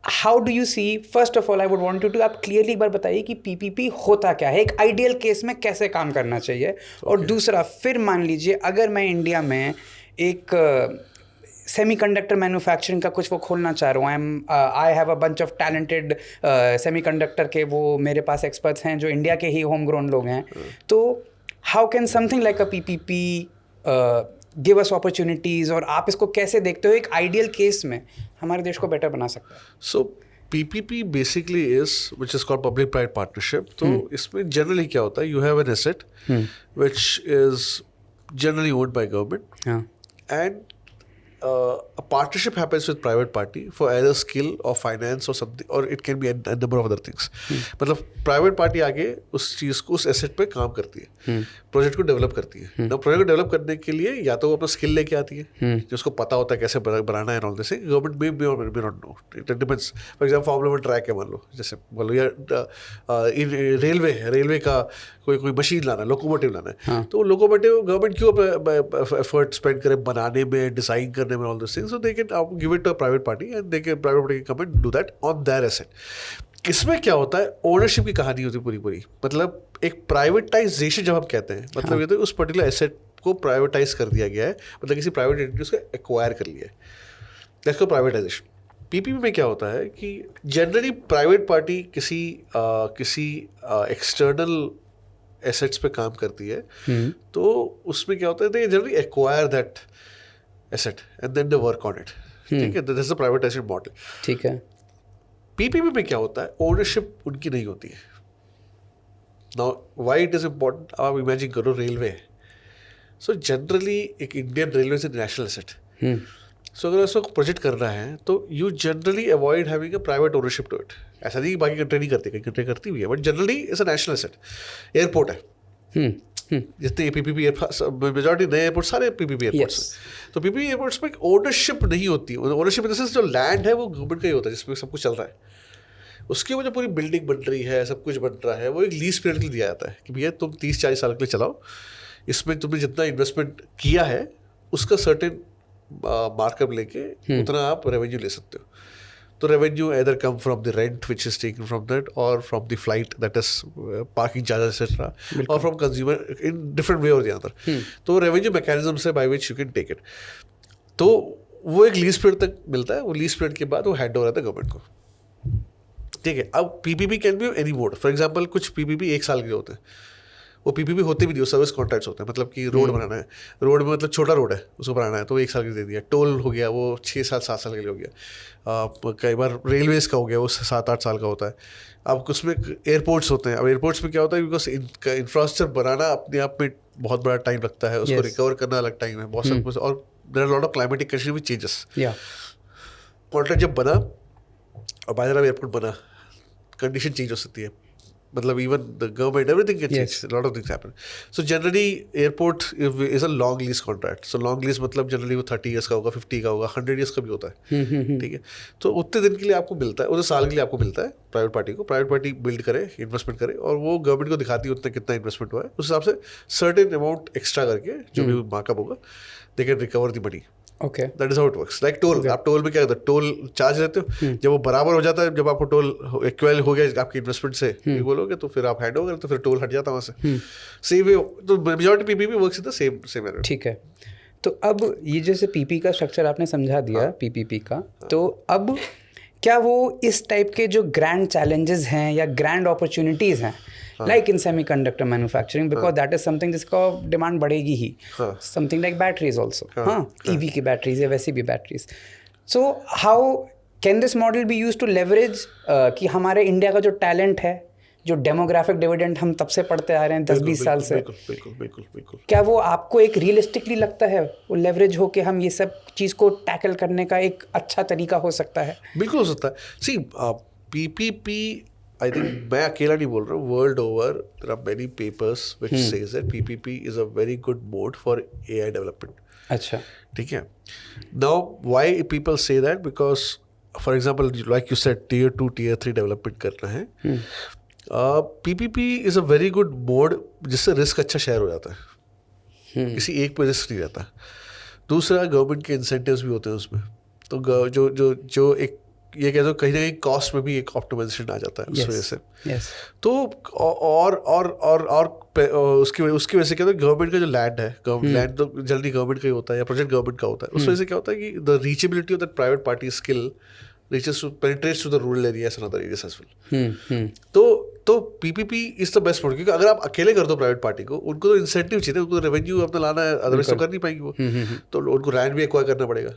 how do you see first of all I would want you to आप क्लियरली एक बार बताइए कि PPP होता क्या है एक आइडियल केस में कैसे काम करना चाहिए. और दूसरा फिर मान लीजिए अगर मैं इंडिया में एक सेमीकंडक्टर मैन्युफैक्चरिंग का कुछ वो खोलना चाह रहा हूँ. आई have a bunch of talented semiconductor के वो मेरे पास एक्सपर्ट्स हैं जो इंडिया के ही होम ग्रोन लोग हैं. तो how can something like a PPP give us opportunities और आप इसको कैसे देखते हो एक आइडियल केस में हमारे देश को बेटर बना सकता है. सो PPP basically is which is called public private partnership. तो इसमें जनरली क्या होता है you have an asset which is generally owned by government and a partnership happens with private party for either skill or finance or something, or it can be a number of other things. मतलब private party आगे उस चीज़ को, उस asset पे काम करती है, project को डेवलप करती है. ना प्रोजेक्ट को डेवलप करने के लिए या तो वो अपना स्किल लेके आती है, जिसको पता होता है कैसे बनाना है, all this. Government may not know, it depends. For example formula 1 track है मान लो, जैसे मान लो, या रेलवे का कोई मशीन लाना है, लोकोमोटिव लाना है, तो लोकोमोटिव गवर्नमेंट क्यों एफर्ट स्पेंड करे बनाने में, डिजाइन करने में, all this things. So they can give it to a private party and they can, private party can come and do that on their asset. इसमें क्या होता है, ओनरशिप की कहानी होती है पूरी. मतलब एक प्राइवेटाइजेशन जब हम कहते हैं, मतलब ये तो उस पर्टिकुलर एसेट को प्राइवेटाइज कर दिया गया है, मतलब किसी प्राइवेट एंटिटी उसको एक्वायर कर लिया है, दैट्स कॉल्ड प्राइवेटाइजेशन. पीपीपी में क्या होता है कि जनरली प्राइवेट पार्टी किसी एक्सटर्नल एसेट्स पे काम करती है, तो उसमें क्या होता है, they generally acquire that asset and then they work on it. ठीक है, this is the privatisation model. ठीक है. पीपीपी में क्या होता है, ओनरशिप उनकी नहीं होती है. Now why it is important, आप इमेजिन करो रेलवे. सो जनरली एक Indian railway is national asset. So अगर उसको प्रोजेक्ट करना है तो you generally avoid having a private ownership to it. ऐसा नहीं कि बाकी कंट्री नहीं करती, कई कंट्री करती भी है, but generally is a national asset. Airport है, जितने पीपीपी मेजॉरिटी नए एयरपोर्ट सारे पीपीपी एयरपोर्ट्स हैं. तो पीपीपी एयरपोर्ट्स में ओनरशिप नहीं होती. ओनरशिप इन द सेंस जो लैंड है वो गवर्नमेंट का ही होता है, जिसमें सब कुछ चल रहा है. उसकी वजह पूरी बिल्डिंग बन रही है, सब कुछ बन रहा है, वो एक लीज पीरियड के लिए दिया जाता है कि भैया तुम 30-40 साल के लिए चलाओ, इसमें तुमने जितना इन्वेस्टमेंट किया है उसका सर्टेन मार्कअप लेके उतना आप रेवेन्यू ले सकते हो. तो revenue either come from the rent which is taken from that, or from the flight, that is parking charges etc., or from consumer in different way or the other. तो revenue mechanism है by which you can take it. तो वो एक lease period तक मिलता है, वो lease period के बाद वो हैंड ओवर आता है गवर्नमेंट को. ठीक है. अब PPP can be any mode. For example कुछ पीपीपी 1 साल के होते हैं, वो पीपीपी होते भी नहीं, वो सर्विस कॉन्ट्रैक्ट्स होते हैं. मतलब कि रोड बनाना है, रोड में मतलब छोटा रोड है उसको बनाना है, तो 1 साल के दे दिया. टोल हो गया वो 6-7 साल के लिए हो गया. कई बार रेलवेज का हो गया वो 7-8 साल का होता है. अब उसमें एयरपोर्ट्स होते हैं. अब एयरपोर्ट्स में क्या होता है, बिकॉज इंफ्रास्ट्रक्चर बनाना अपने आप में बहुत बड़ा टाइम लगता है, उसको रिकवर करना अलग टाइम है, बहुत सब कुछ. और there are lot of climatic condition which changes. Contract जब बना और बाय द वे एयरपोर्ट बना, कंडीशन चेंज हो सकती है. मतलब even the government, everything can change. A lot of things happen. So generally airport is a long lease contract. So long lease मतलब generally वो 30 years का होगा, 50 का होगा, 100 years का भी होता है. ठीक है. तो उतने दिन के लिए आपको मिलता है, उतने साल के लिए आपको मिलता है प्राइवेट पार्टी को. प्राइवेट पार्टी बिल्ड करे, इन्वेस्टमेंट करे, और वो गवर्नमेंट को दिखाती है उतना कितना इन्वेस्टमेंट हुआ है. उस हिसाब से सर्टेन अमाउंट एक्स्ट्रा करके जो भी मार्कअप होगा, they can recover the money. Okay, that is how it works. Like toll, आप टोल में क्या करते हो, टोल चार्ज लेते हो, जब वो बराबर हो जाता है, जब आपको टोल इक्वल हो गया आपकी इन्वेस्टमेंट से बोलोगे, तो फिर आप हैंड ओवर, तो फिर टोल हट जाता है वहाँ से. सेम वे, तो majority PPP works in the same manner. ठीक है. तो अब ये जैसे पीपी का स्ट्रक्चर आपने समझा दिया, पीपीपी का, तो अब क्या वो इस टाइप के जो ग्रैंड चैलेंजेस हैं या ग्रैंड अपॉर्चुनिटीज़ हैं, like in semiconductor manufacturing, because that is something जिसका डिमांड बढ़ेगी ही, समथिंग लाइक बैटरीज ऑल्सो, हाँ, ईवी की बैटरीज या वैसी भी batteries. So how can this model be use to leverage कि हमारे इंडिया का जो टैलेंट है, जो डेमोग्राफिक डिविडेंड हम तब से पढ़ते आ रहे हैं 10-20 साल से, बिल्कुल, क्या वो आपको एक रियलिस्टिकली लगता है वो लेवरेज हो के हम ये सब चीज़ को टैकल करने का एक अच्छा तरीका हो सकता है? बिल्कुल हो सकता है. सी पीपीपी, आई थिंक मैं अकेला नहीं बोल रहा हूँ, world over there are many papers which says that PPP is a very good mode for AI development. अच्छा, ठीक है. Now why people say that, because for example like you said tier 2 tier 3 development करना है, PPP is a very good mode जिससे risk अच्छा share हो जाता है. किसी एक पे रिस्क नहीं रहता. दूसरा, गवर्नमेंट के इंसेंटिव्स भी होते हैं उसमें, तो जो एक ये कह दो कहीं ना कहीं कॉस्ट में भी एक ऑप्टिमाइजेशन आ जाता है उस वजह से. तो और उसकी वजह से क्या होता है, गवर्नमेंट का जो लैंड है, लैंड तो जल्दी गवर्नमेंट का ही होता है या प्रोजेक्ट गवर्नमेंट का होता है, उस वजह से क्या होता है कि the reachability of that private party skill reaches to penetrates to the rural areas and other areas as well. तो PPP is the best mode, क्योंकि अगर आप अकेले कर दो प्राइवेट पार्टी को, उनको तो इंसेंटिव चाहिए, उनको रेवेन्यू अपना लाना है, अदरवाइज तो कर नहीं पाएंगे वो. तो उनको लैंड भी एक्वायर करना पड़ेगा.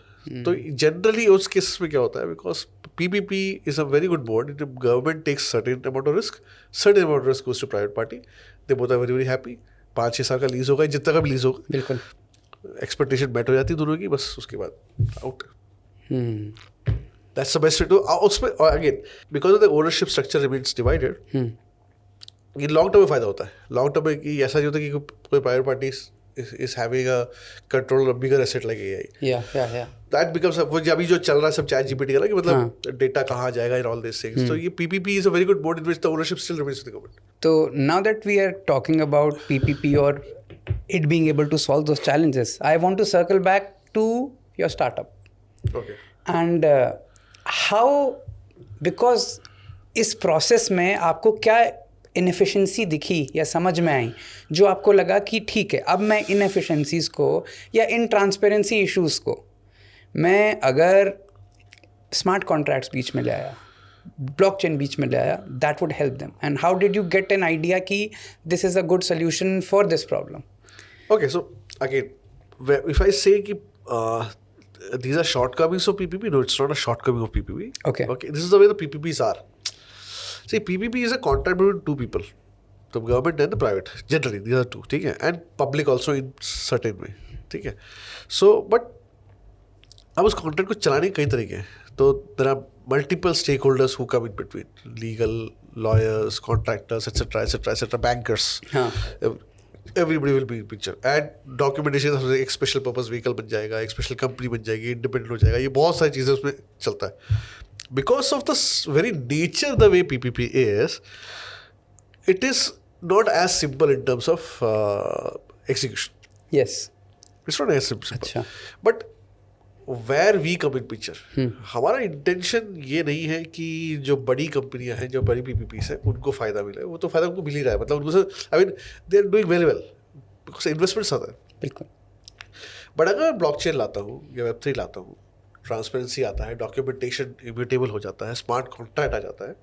तो जनरली उस केस में क्या होता है, because PPP is a very good mode, government takes certain amount of risk, certain amount of risk goes to private party, they both are very very happy. 5-6 साल का लीज होगा, जितना का भी लीज होगा, बिल्कुल, एक्सपेक्टेशन मैट हो जाती है दोनों की, बस उसके बाद out. Hmm. That's the best way to. उसमें again because of the ownership structure remains divided, ये लॉन्ग टर्म में फायदा होता है. लॉन्ग टर्म में कि ऐसा नहीं होता कि कोई private party is having a control of bigger asset like AI. Yeah. That becomes वो अभी जो चल रहा है सब चैट जीपीटी का ना, कि मतलब डेटा कहाँ जाएगा इन ऑल दिस थिंग्स. तो ये PPP is a very good mode in which the ownership still remains with the government. So now that we are talking about PPP or it being able to solve those challenges, I want to circle back to your startup. Okay. And how, because इस process में आपको क्या inefficiency दिखी या समझ में आई जो आपको लगा कि ठीक है, अब मैं इनएफिशिएंसीज को या इन ट्रांसपेरेंसी इश्यूज को मैं अगर स्मार्ट कॉन्ट्रैक्ट्स बीच में ले आया, ब्लॉकचेन बीच में ले आया, that would help them. And how did you get an idea कि this is a good solution for this problem? Okay, so again, if I say कि these are shortcomings of PPP, no, it's not a shortcoming of PPP. Okay. This is the way the PPPs are. See, PPP is a contract between two people, the government and the private. Generally, these are two, ठीक है, and public also in certain way, ठीक है. So, but अब उस contract को चलाने के कई तरीके हैं. तो there are multiple stakeholders who come in between, legal, lawyers, contractors, etcetera, bankers. Everybody will be in picture. And documentation एक स्पेशल पर्पस व्हीकल बन जाएगा, एक स्पेशल कंपनी बन जाएगी, इंडिपेंडेंट हो जाएगा. ये बहुत सारी चीज़ें उसमें चलता है. Because of the very nature the way PPP is, it is not as simple in terms of execution. Yes. It's not as simple. अच्छा. But where we come in picture, हमारा इंटेंशन ये नहीं है कि जो बड़ी कंपनियां हैं, जो बड़ी PPPs हैं, उनको फ़ायदा मिले. वो तो फ़ायदा उनको मिल ही रहा है. मतलब उनको I mean they are doing very well because investments आता है. बिल्कुल. बट अगर मैं ब्लॉकचेन लाता हूँ या Web3 लाता हूँ, ट्रांसपेरेंसी आता है, डॉक्यूमेंटेशन इम्यूटेबल हो जाता है, स्मार्ट कॉन्ट्रैक्ट आ जाता है,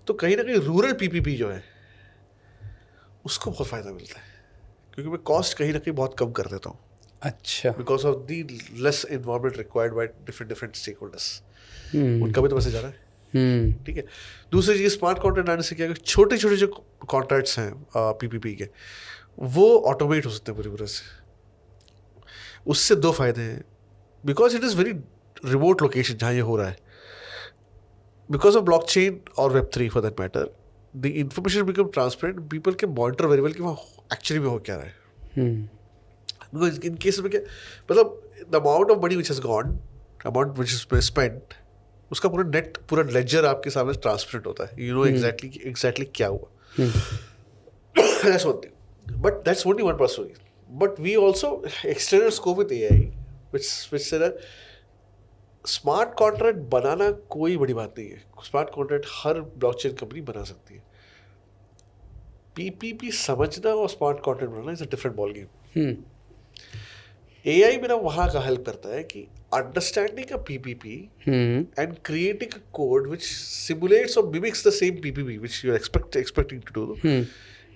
तो कहीं ना कहीं रूरल PPP जो है उसको बहुत फ़ायदा मिलता है, क्योंकि मैं कॉस्ट कहीं ना कहीं बहुत कम कर देता हूँ. अच्छा. Because of the less involvement required by different stakeholders. उनका भी तो मैसेज आ रहा है. ठीक है. दूसरी चीज़, स्मार्ट कॉन्ट्रैक्ट आने से क्या है, छोटे छोटे जो कॉन्ट्रैक्ट्स हैं PPP के, वो ऑटोमेट हो सकते हैं पूरी तरह से. उससे दो फायदे हैं. Because it is very remote location जहाँ ये हो रहा है. बिकॉज ऑफ ब्लॉकचेन और Web3 for that matter, the information become transparent. People can monitor very well कि वहाँ एक्चुअली में हो क्या रहा है. Because in case में क्या, मतलब the amount of money which has gone, amount which is spent, उसका पूरा नेट, पूरा लेजर आपके सामने ट्रांसपेरेंट होता है. You know exactly क्या हुआ. That's one thing. But that's only one part story. But we also extended scope with AI, which said that smart contract बनाना कोई बड़ी बात नहीं है. स्मार्ट कॉन्ट्रैक्ट हर ब्लॉकचेन कंपनी बना सकती है. PPP समझना और स्मार्ट कॉन्ट्रैक्ट बनाना is a different ball game. AI मेरा वहाँ का हेल्प करता है कि understanding a PPP and creating a code which simulates or mimics the same PPP which you're expecting to do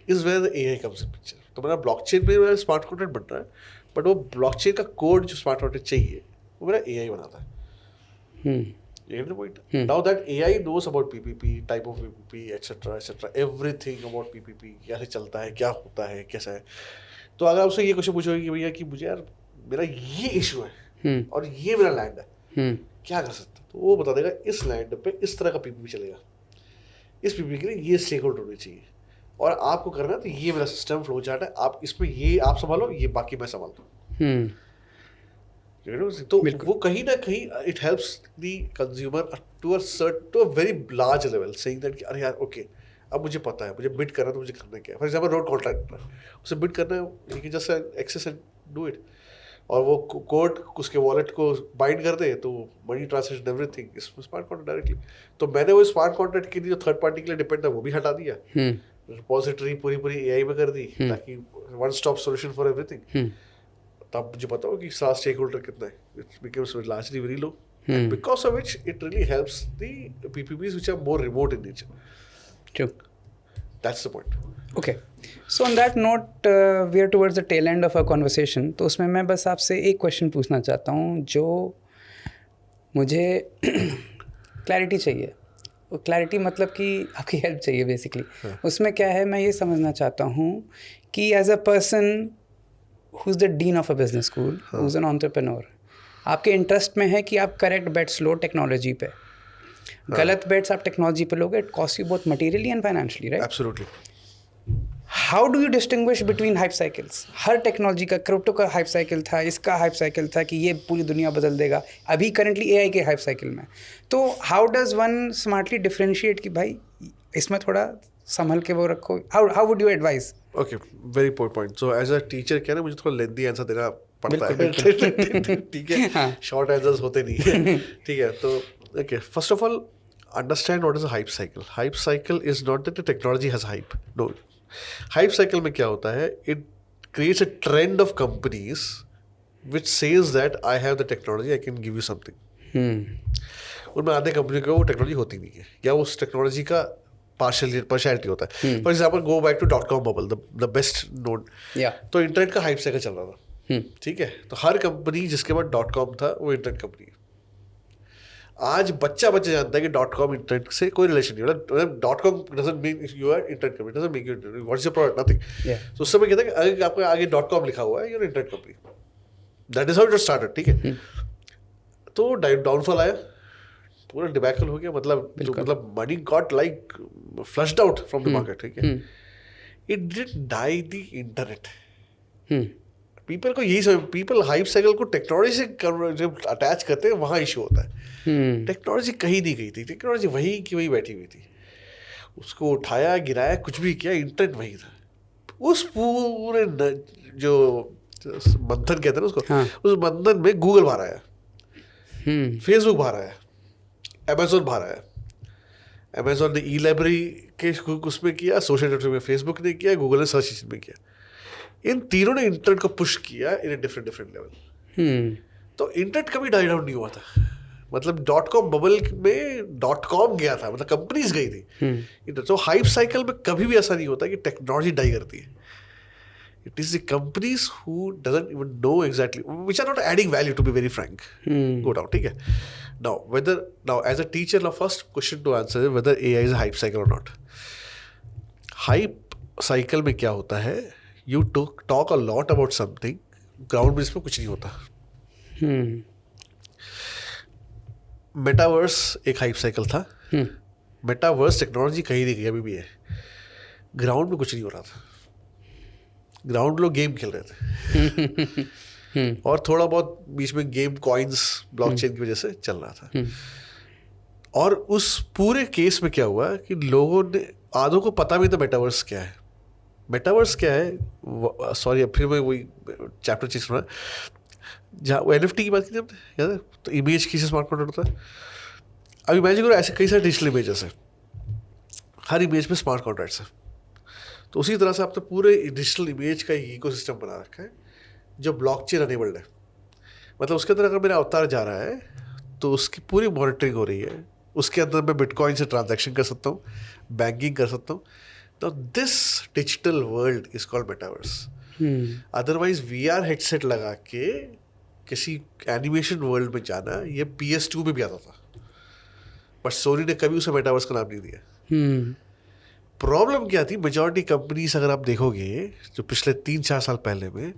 is where the AI comes in picture. तो मेरा blockchain में मेरा स्मार्ट कॉन्ट्रैक्ट बन रहा है, बट वो ब्लॉकचेन का code जो स्मार्ट कॉन्ट्रैक्ट चाहिए वो मेरा AI बनाता है. You get the point? Now that AI knows about PPP, type of PPP, etc., everything about PPP, कैसे चलता है, क्या होता है, कैसा है. तो अगर आपसे ये क्वेश्चन पूछोगे कि भैया कि मुझे यार मेरा ये इशू है और ये मेरा लैंड है, क्या कर सकता, तो वो बता देगा इस लैंड पे इस तरह का PPP चलेगा, इस PPP के लिए ये स्टेक होल्डर होने चाहिए, और आपको करना है तो ये मेरा सिस्टम फ्लो चार्ट है, आप इसमें ये आप संभालो, ये बाकी मैं संभालता हूँ. तो वो कहीं ना कहीं it helps the consumer to a very large level, saying that अरे यार ओके, अब मुझे पता है, मुझे बिड करना है तो मुझे करना क्या है. फॉर एग्जाम्पल रोड कॉन्ट्रैक्ट है, उसे बिड करना है, you can just access and do it, और वो कोड उसके वॉलेट को बाइंड कर दे तो money translation everything is smart contract directly. तो मैंने वो स्मार्ट कॉन्ट्रैक्ट के लिए जो थर्ड पार्टी के लिए डिपेंड था वो भी हटा दिया, रिपोजिटरी पूरी AI में कर दी, ताकि one stop solution for everything. तब मुझे पता हो कि सारा स्टेक होल्डर कितना है, it becomes largely very low, because of which it really helps the PPPs which are more remote in nature. True. That's the point. Okay. So on that note, we are towards the tail end of our conversation. तो उसमें मैं बस आपसे एक question पूछना चाहता हूँ जो मुझे क्लैरिटी चाहिए. क्लैरिटी मतलब कि आपकी हेल्प चाहिए बेसिकली. उसमें क्या है, मैं ये समझना चाहता हूँ कि as a person who's the dean of a business school, who's an entrepreneur, आपके इंटरेस्ट में है कि आप करेक्ट बेट्स लो टेक्नोलॉजी पे, गलत बेट्स आप टेक्नोलॉजी पे लोगे, it cost you both materially and financially, right? Absolutely. How do you distinguish between hype cycles? Her technology का, क्रिप्टो का हाइप साइकिल था, इसका हाइप साइकिल था कि ये पूरी दुनिया बदल देगा, अभी करंटली एआई के हाइप साइकिल में. तो how does one smartly differentiate कि भाई इसमें थोड़ा संभल के वो रखो? How would you advise? Okay, very point. So as a teacher क्या है ना, मुझे थोड़ा लेंथी आंसर देना पड़ता है. ठीक है, शॉर्ट आंसर्स होते नहीं है. ठीक है, तो okay, first of all understand what is a hype cycle. Hype cycle is not that the technology has hype. No, hype cycle में क्या होता है, it creates a trend of companies which says that I have the technology, I can give you something. उनमें आधे company को वो technology होती नहीं है, या उस टेक्नोलॉजी का पार्शियलिटी होता है. For example, go back to .com bubble, the best known. तो इंटरनेट का हाइप साइकिल चल रहा था. ठीक है, तो हर कंपनी जिसके बाद .com था वो इंटरनेट कंपनी है. आज बच्चा जानता है कि .com इंटरनेट से कोई रिलेशन नहीं. मतलब .com doesn't mean you are internet company, doesn't make you internet. What is your product? Nothing. तो उस समय कहता है कि अगर आपको आगे .com लिखा हुआ है, you are internet company. That is how it started. ठीक है, तो डाउनफॉल आया, पूरा डिबैकल हो गया. मतलब money got like flushed out from the market. ठीक है, it didn't die the internet. People को यही समझ, पीपल हाइप साइकिल को टेक्नोलॉजी से जब अटैच करते हैं वहाँ इशू होता है. टेक्नोलॉजी कहीं नहीं गई थी, टेक्नोलॉजी वहीं की वहीं बैठी हुई थी. उसको उठाया, गिराया, कुछ भी किया, इंटरनेट वहीं था. उस पूरे जो मंथन कहते हैं ना उसको, उस मंथन में गूगल बाहर आया, फेसबुक बाहर आया, अमेजोन बाहर आया. अमेजोन ने ई लाइब्रेरी के उसमें किया, सोशल नेटवर्क में फेसबुक ने किया, गूगल ने सर्च इंजन में किया. इन तीनों ने इंटरनेट को पुश किया इन ए डिफरेंट लेवल. तो इंटरनेट कभी डाई डाउन नहीं हुआ था. मतलब .com बबल में .com गया था, मतलब कंपनीज गई थी. तो हाइप साइकिल में कभी भी ऐसा नहीं होता कि टेक्नोलॉजी डाई करती है. It is the companies who doesn't even know exactly, which are not adding value, to be very frank. Go down. ठीक है, now as a teacher, now first question to answer is whether AI is a hype cycle और not. Hype cycle में क्या होता है, you talk a lot about something, ground में इसमें कुछ नहीं होता. मेटावर्स एक हाइप साइकिल था. मेटावर्स टेक्नोलॉजी कहीं नहीं गई, अभी भी है. ग्राउंड में कुछ नहीं हो रहा था. ग्राउंड लोग गेम खेल रहे थे और थोड़ा बहुत बीच में गेम कॉइन्स ब्लॉकचेन की वजह से चल रहा था. और उस पूरे केस में क्या हुआ कि लोगों ने, आधों को पता भी था मेटावर्स क्या है. मेटावर्स क्या है, सॉरी अब फिर मैं वही चैप्टर चीज सुना, जहाँ वो NFT की बात की हमने, याद है? तो इमेज किसी स्मार्ट कॉन्टेंट होता है. अब इमेजिन करो ऐसे कई सारे डिजिटल इमेजेस हैं, हर इमेज में स्मार्ट कॉन्ट्रैक्ट्स हैं. तो उसी तरह से आपने पूरे डिजिटल इमेज का एक इकोसिस्टम बना रखा है जो ब्लॉकचेन अनेबल्ड है. मतलब उसके अंदर अगर मेरा अवतार जा रहा है तो उसकी पूरी मॉनिटरिंग हो रही है. उसके अंदर मैं बिटकॉइन से ट्रांजैक्शन कर सकता हूँ, बैंकिंग कर सकता हूँ. तो this digital world is called metaverse. Otherwise VR headset लगा के किसी एनिमेशन वर्ल्ड में जाना, ये PS2 में भी आता था, बट सोनी ने कभी उसे मेटावर्स का नाम नहीं दिया. प्रॉब्लम क्या थी, मेजॉरिटी कंपनीज अगर आप देखोगे जो पिछले 3-4 साल पहले में,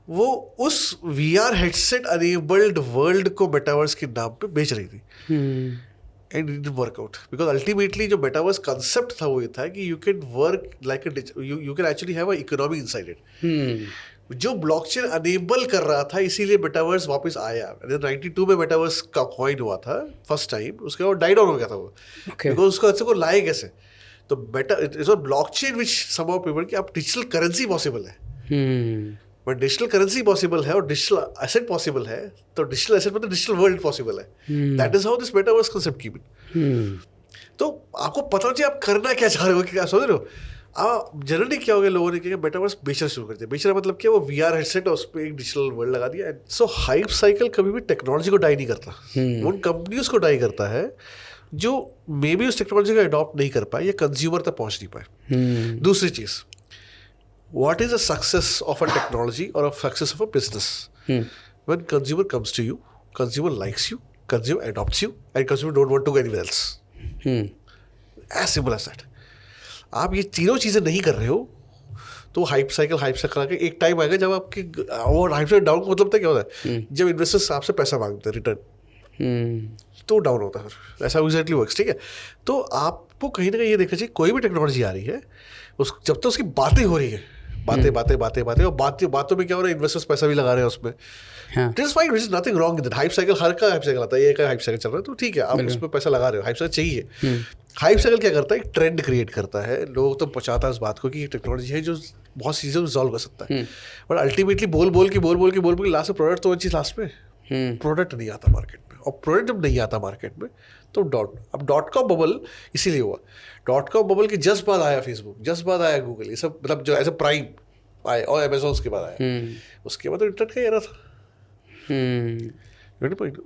वो उस VR हेडसेट अनेबल्ड वर्ल्ड को मेटावर्स के नाम पे बेच रही थी. And it didn't work out because ultimately जो मेटावर्स कंसेप्ट था वो ये था कि you can work like you can actually have a economy inside it. जो ब्लॉकचेन अनेबल कर रहा था, इसीलिए मेटावर्स वापस आया. 92 में मेटावर्स का कॉइन हुआ था फर्स्ट टाइम, उसके बाद डाई डाउन हो गया था वो, बिकॉज उसको अच्छे को लाए कैसे. तो ब्लॉकचेन विच समहाउ पीपल कि अब डिजिटल करेंसी पॉसिबल है. बट डिजिटल करेंसी पॉसिबल है और डिजिटल एसेट पॉसिबल है, तो डिजिटल एसेट मतलब डिजिटल वर्ल्ड पॉसिबल है. That is how this metaverse concept keep it. तो आपको पता चाहिए आप करना क्या चाह रहे हो, क्या सोच रहे हो. जनरली क्या हो गया, लोगों ने क्या मेटावर्स बेचना शुरू कर दिया. बेचना मतलब क्या, वो VR हेडसेट और उस पर एक डिजिटल वर्ल्ड लगा दिया. सो हाइप साइकिल कभी भी टेक्नोलॉजी को डाई नहीं करता, उन कंपनीज को डाई करता है जो मे बी उस टेक्नोलॉजी का अडॉप्ट नहीं कर पाए या कंज्यूमर तक पहुंच नहीं पाए. दूसरी चीज, what is the success of a technology or a success of a business? When consumer comes to you, consumer likes you, consumer adopts you, and consumer don't want to go anywhere else. As simple as that. आप ये तीनों चीज़ें नहीं कर रहे हो तो hype cycle आके एक टाइम आएगा जब आपकी वो हाइप साइकिल डाउन का मतलब क्या होता है, जब इन्वेस्टर्स आपसे पैसा मांगते हैं रिटर्न, तो डाउन होता है फिर, ऐसा एग्जैक्टली वर्क्स, ठीक है। तो आपको कहीं ना कहीं ये देखना चाहिए, कोई भी टेक्नोलॉजी आ रही है उस जब तक उसकी बातें हो रही है, बातें और बातों में क्या हो रहा है, इन्वेस्टर्स पैसा भी लगा रहे हैं उसमें, this is fine, is nothing wrong with hype cycle. हर का हाइप साइकिल आता है, ये का हाइप साइकिल चल रहा है तो ठीक है, आप उसमें पैसा लगा रहे हो, हाइप साइकिल चाहिए। हाइप साइकिल क्या करता है, एक ट्रेंड क्रिएट करता है, लोग तो पहुंचाता है इस बात को कि ये टेक्नोलॉजी है जो बहुत चीज़ें रिजॉल्व कर सकता है, बट अल्टीमेटली बोल के लास्ट में प्रोडक्ट तो चीज़ लास्ट में प्रोडक्ट नहीं आता मार्केट में, और प्रोडक्ट जब नहीं आता मार्केट में तो अब .com बबल इसीलिए हुआ, .com बबल के जस्ट बाद आया फेसबुक, जस्ट बाद आया गूगल, ये सब मतलब जो ऐसे प्राइम आए और अमेजोन उसके बाद आया, उसके बाद तो इंटरनेट का एरा था।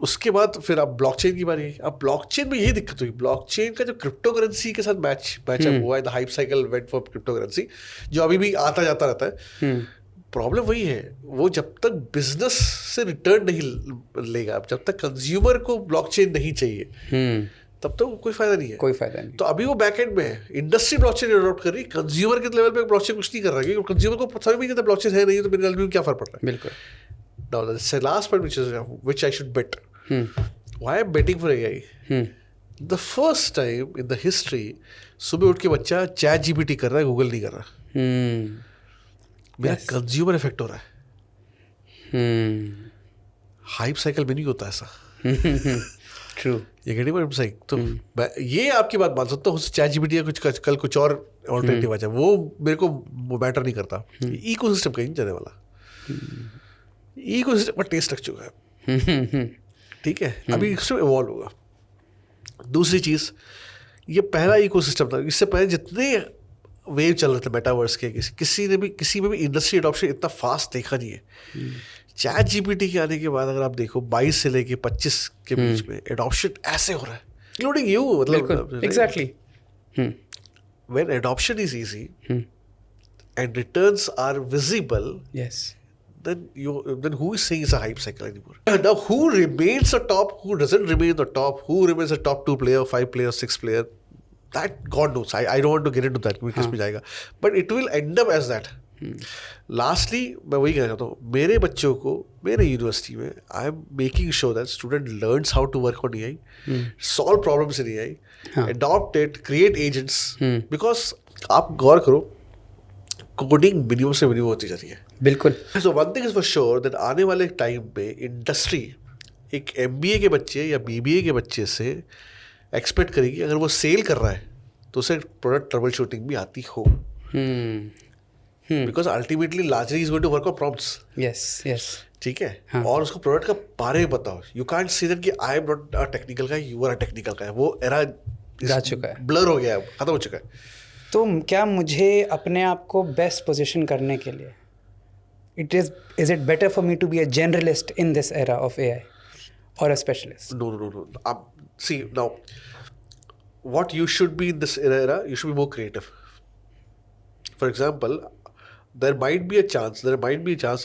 उसके बाद फिर अब ब्लॉकचेन की बारी है। अब ब्लॉकचेन में यही दिक्कत हुई, ब्लॉकचेन का जो क्रिप्टो करेंसी के साथ मैचअप हुआ है, the hype cycle went for crypto currency, जो अभी भी आता जाता रहता है। प्रॉब्लम वही है, वो जब तक बिजनेस से रिटर्न नहीं लेगा, जब तक कंज्यूमर को ब्लॉकचेन नहीं चाहिए, तब तो कोई फायदा नहीं है। तो अभी वो बैकएंड में है, इंडस्ट्री ब्लॉकचेन अडॉप्ट कर रही है, कंज्यूमर के लेवल पे ब्लॉकचेन कुछ नहीं कर रहा है, क्योंकि कंज्यूमर को समझ में नहीं आता ब्लॉकचेन है नहीं, तो मेरे में क्या फर्क पड़ रहा है। बिल्कुल। Now the last point which I should bet. Why I'm betting for AI? The first time in the history, सुबह उठ के बच्चा ChatGPT कर रहा है, गूगल नहीं कर रहा। मेरा कंज्यूमर इफेक्ट हो रहा है। हाइप साइकिल में नहीं होता ऐसा। ट्रू। ये कहने पर सही, तो ये आपकी बात मान सकता हूँ, ChatGPT या कुछ कल कुछ और ऑल्टरनेटिव आ जाए, वो मेरे को मैटर नहीं करता। इकोसिस्टम कहीं नहीं जाने वाला, इकोसिस्टम का टेस्ट रख चुका है, ठीक है, अभी इसमें इवॉल्व होगा। दूसरी चीज़, ये पहला इकोसिस्टम था, इससे पहले जितने वेव चल रहे थे मेटावर्स के, किसी में भी इंडस्ट्री एडॉप्शन इतना फास्ट देखा नहीं है। ChatGPT के आने के बाद अगर आप देखो 22 से लेके 25 के बीच में एडॉप्शन ऐसे हो रहा है, इंक्लूडिंग यू, मतलब exactly. When adoption is easy and returns are visible, yes, then who is saying it's a hype cycle anymore? Now who remains a top, who doesn't remain the top, who remains a top 2 player, 5 player, 6 player, that God knows. I don't want to get into that, किस में जाएगा, but it will end up as that. Lastly, मैं वही कहना चाहता हूँ, मेरे बच्चों को मेरे यूनिवर्सिटी में I am making sure that student learns how to work on AI, solve problems in AI, adopt it, create agents, because आप गौर करो कोडिंग मिनिमम से मिनिमम होती जा रही है। बिल्कुल। So one thing is for sure that आने वाले टाइम पे इंडस्ट्री एक MBA के बच्चे या BBA के बच्चे से एक्सपेक्ट करेगी, अगर वो सेल कर रहा है तो उसे प्रोडक्ट ट्रबल शूटिंग भी आती हो, because ultimately largely is going to work on prompts. Yes, ठीक है, और उसको प्रोडक्ट का बारे में बताओ। यू कांट सी दैट कि I am not a technical guy, you are a technical guy, वो एरा जा चुका है, ब्लर हो गया है, खत्म हो चुका है। तो क्या मुझे अपने आप को बेस्ट पोजीशन करने के लिए is it better for me to be a generalist in this era of AI or a specialist? No. See, now, what you should be in this era, you should be more creative. For example, there might be a chance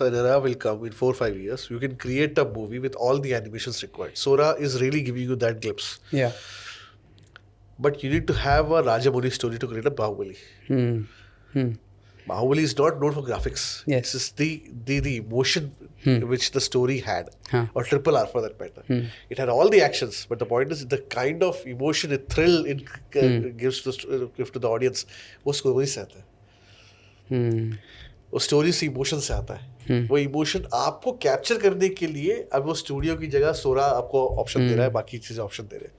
an era will come in 4 or 5 years. You can create a movie with all the animations required. Sora is really giving you that glimpse. Yeah. But you need to have a Rajamouli story to create a Bahubali. Bahubali is not known for graphics. Yes. It's the emotion which the story had, or RRR for that matter. It had all the actions, but the point is the kind of emotion, the thrill it gives to the audience, वो story से आता है, वो story से emotion से आता है। वो emotion आपको capture करने के लिए अब वो स्टूडियो की जगह सोरा आपको ऑप्शन दे रहा है, बाकी चीजें ऑप्शन दे रहे हैं।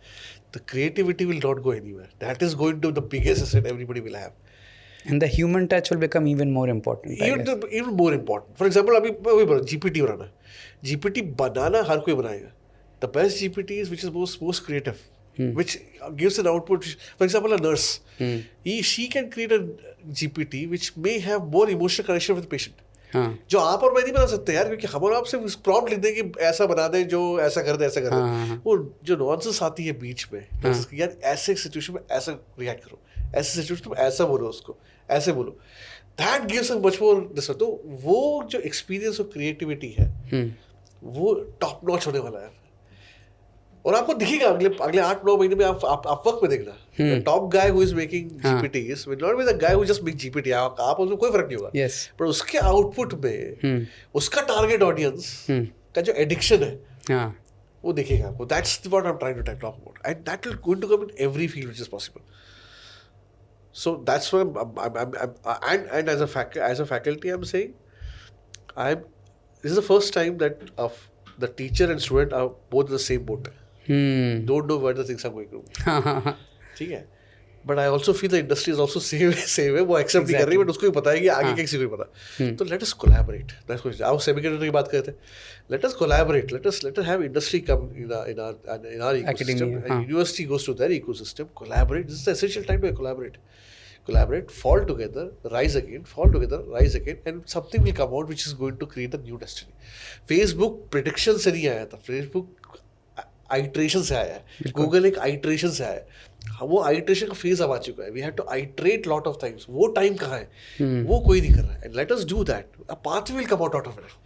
The creativity will not go anywhere. That is going to the biggest asset everybody will have. And the human touch will become even more important. Even more important. For example, अभी GPT बनाना, GPT बनाना हर कोई बनाएगा. The best GPT is which is most creative, which gives an output. For example, a nurse, she can create a GPT which may have more emotional connection with the patient. जो आप और मैं नहीं बना सकते यार, क्योंकि हम और आप सिर्फ प्रॉम्प्ट लिख दें कि ऐसा बना दें, जो ऐसा कर दे। वो जो नॉनसेंस आती है बीच में, यार ऐसे सिचुएशन में ऐसा रिएक्ट करो, ऐसे सिचुएशन में ऐसा बोलो, उसको ऐसे बोलो, that gives a much more this. तो वो जो एक्सपीरियंस और क्रिएटिविटी है वो टॉप नॉच होने वाला है, और आपको दिखेगा अगले 8-9 महीने में। आप वक्त में देखना, The top guy who is making GPTs will not be the guy who just makes GPT. आप उसमें कोई फर्क नहीं होगा. Yes. पर उसके आउटपुट में उसका टारगेट ऑडियंस का जो एडिक्शन है हाँ. वो देखेगा आपको. That's what I'm trying to talk about, and that will going to come in every field which is possible. So that's why and as a faculty I'm saying, this is the first time that the teacher and student are both in the same boat. Don't know where the things are going wrong. ठीक है. But I also feel the industry is also same है. वो accept नहीं कर रही, but उसको भी पता है कि आगे किसी को भी पता. तो let us collaborate. That's question. आप semiconductor की बात करते हैं. Let us collaborate. Let us have industry come in our ecosystem. And university goes to their ecosystem. Collaborate. This is the essential time to collaborate. Collaborate, fall together, rise again, fall together, rise again, and something will come out which is going to create a new destiny. Facebook prediction से नहीं आया था. Facebook iteration से आया है. Google एक iteration से आया है. वो iteration का phase अब आ चुका है. We have to iterate lot of times. वो time कहाँ है? वो कोई नहीं कर रहा है. And let us do that. A pathway will come out of it.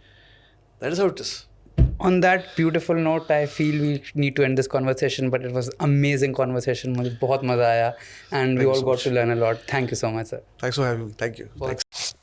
That is how it is. On that beautiful note, I feel we need to end this conversation, but it was amazing conversation. मुझे बहुत मजा आया, and we all got to learn a lot. Thank you so much, sir. Thanks for having me. Thank you. Thanks.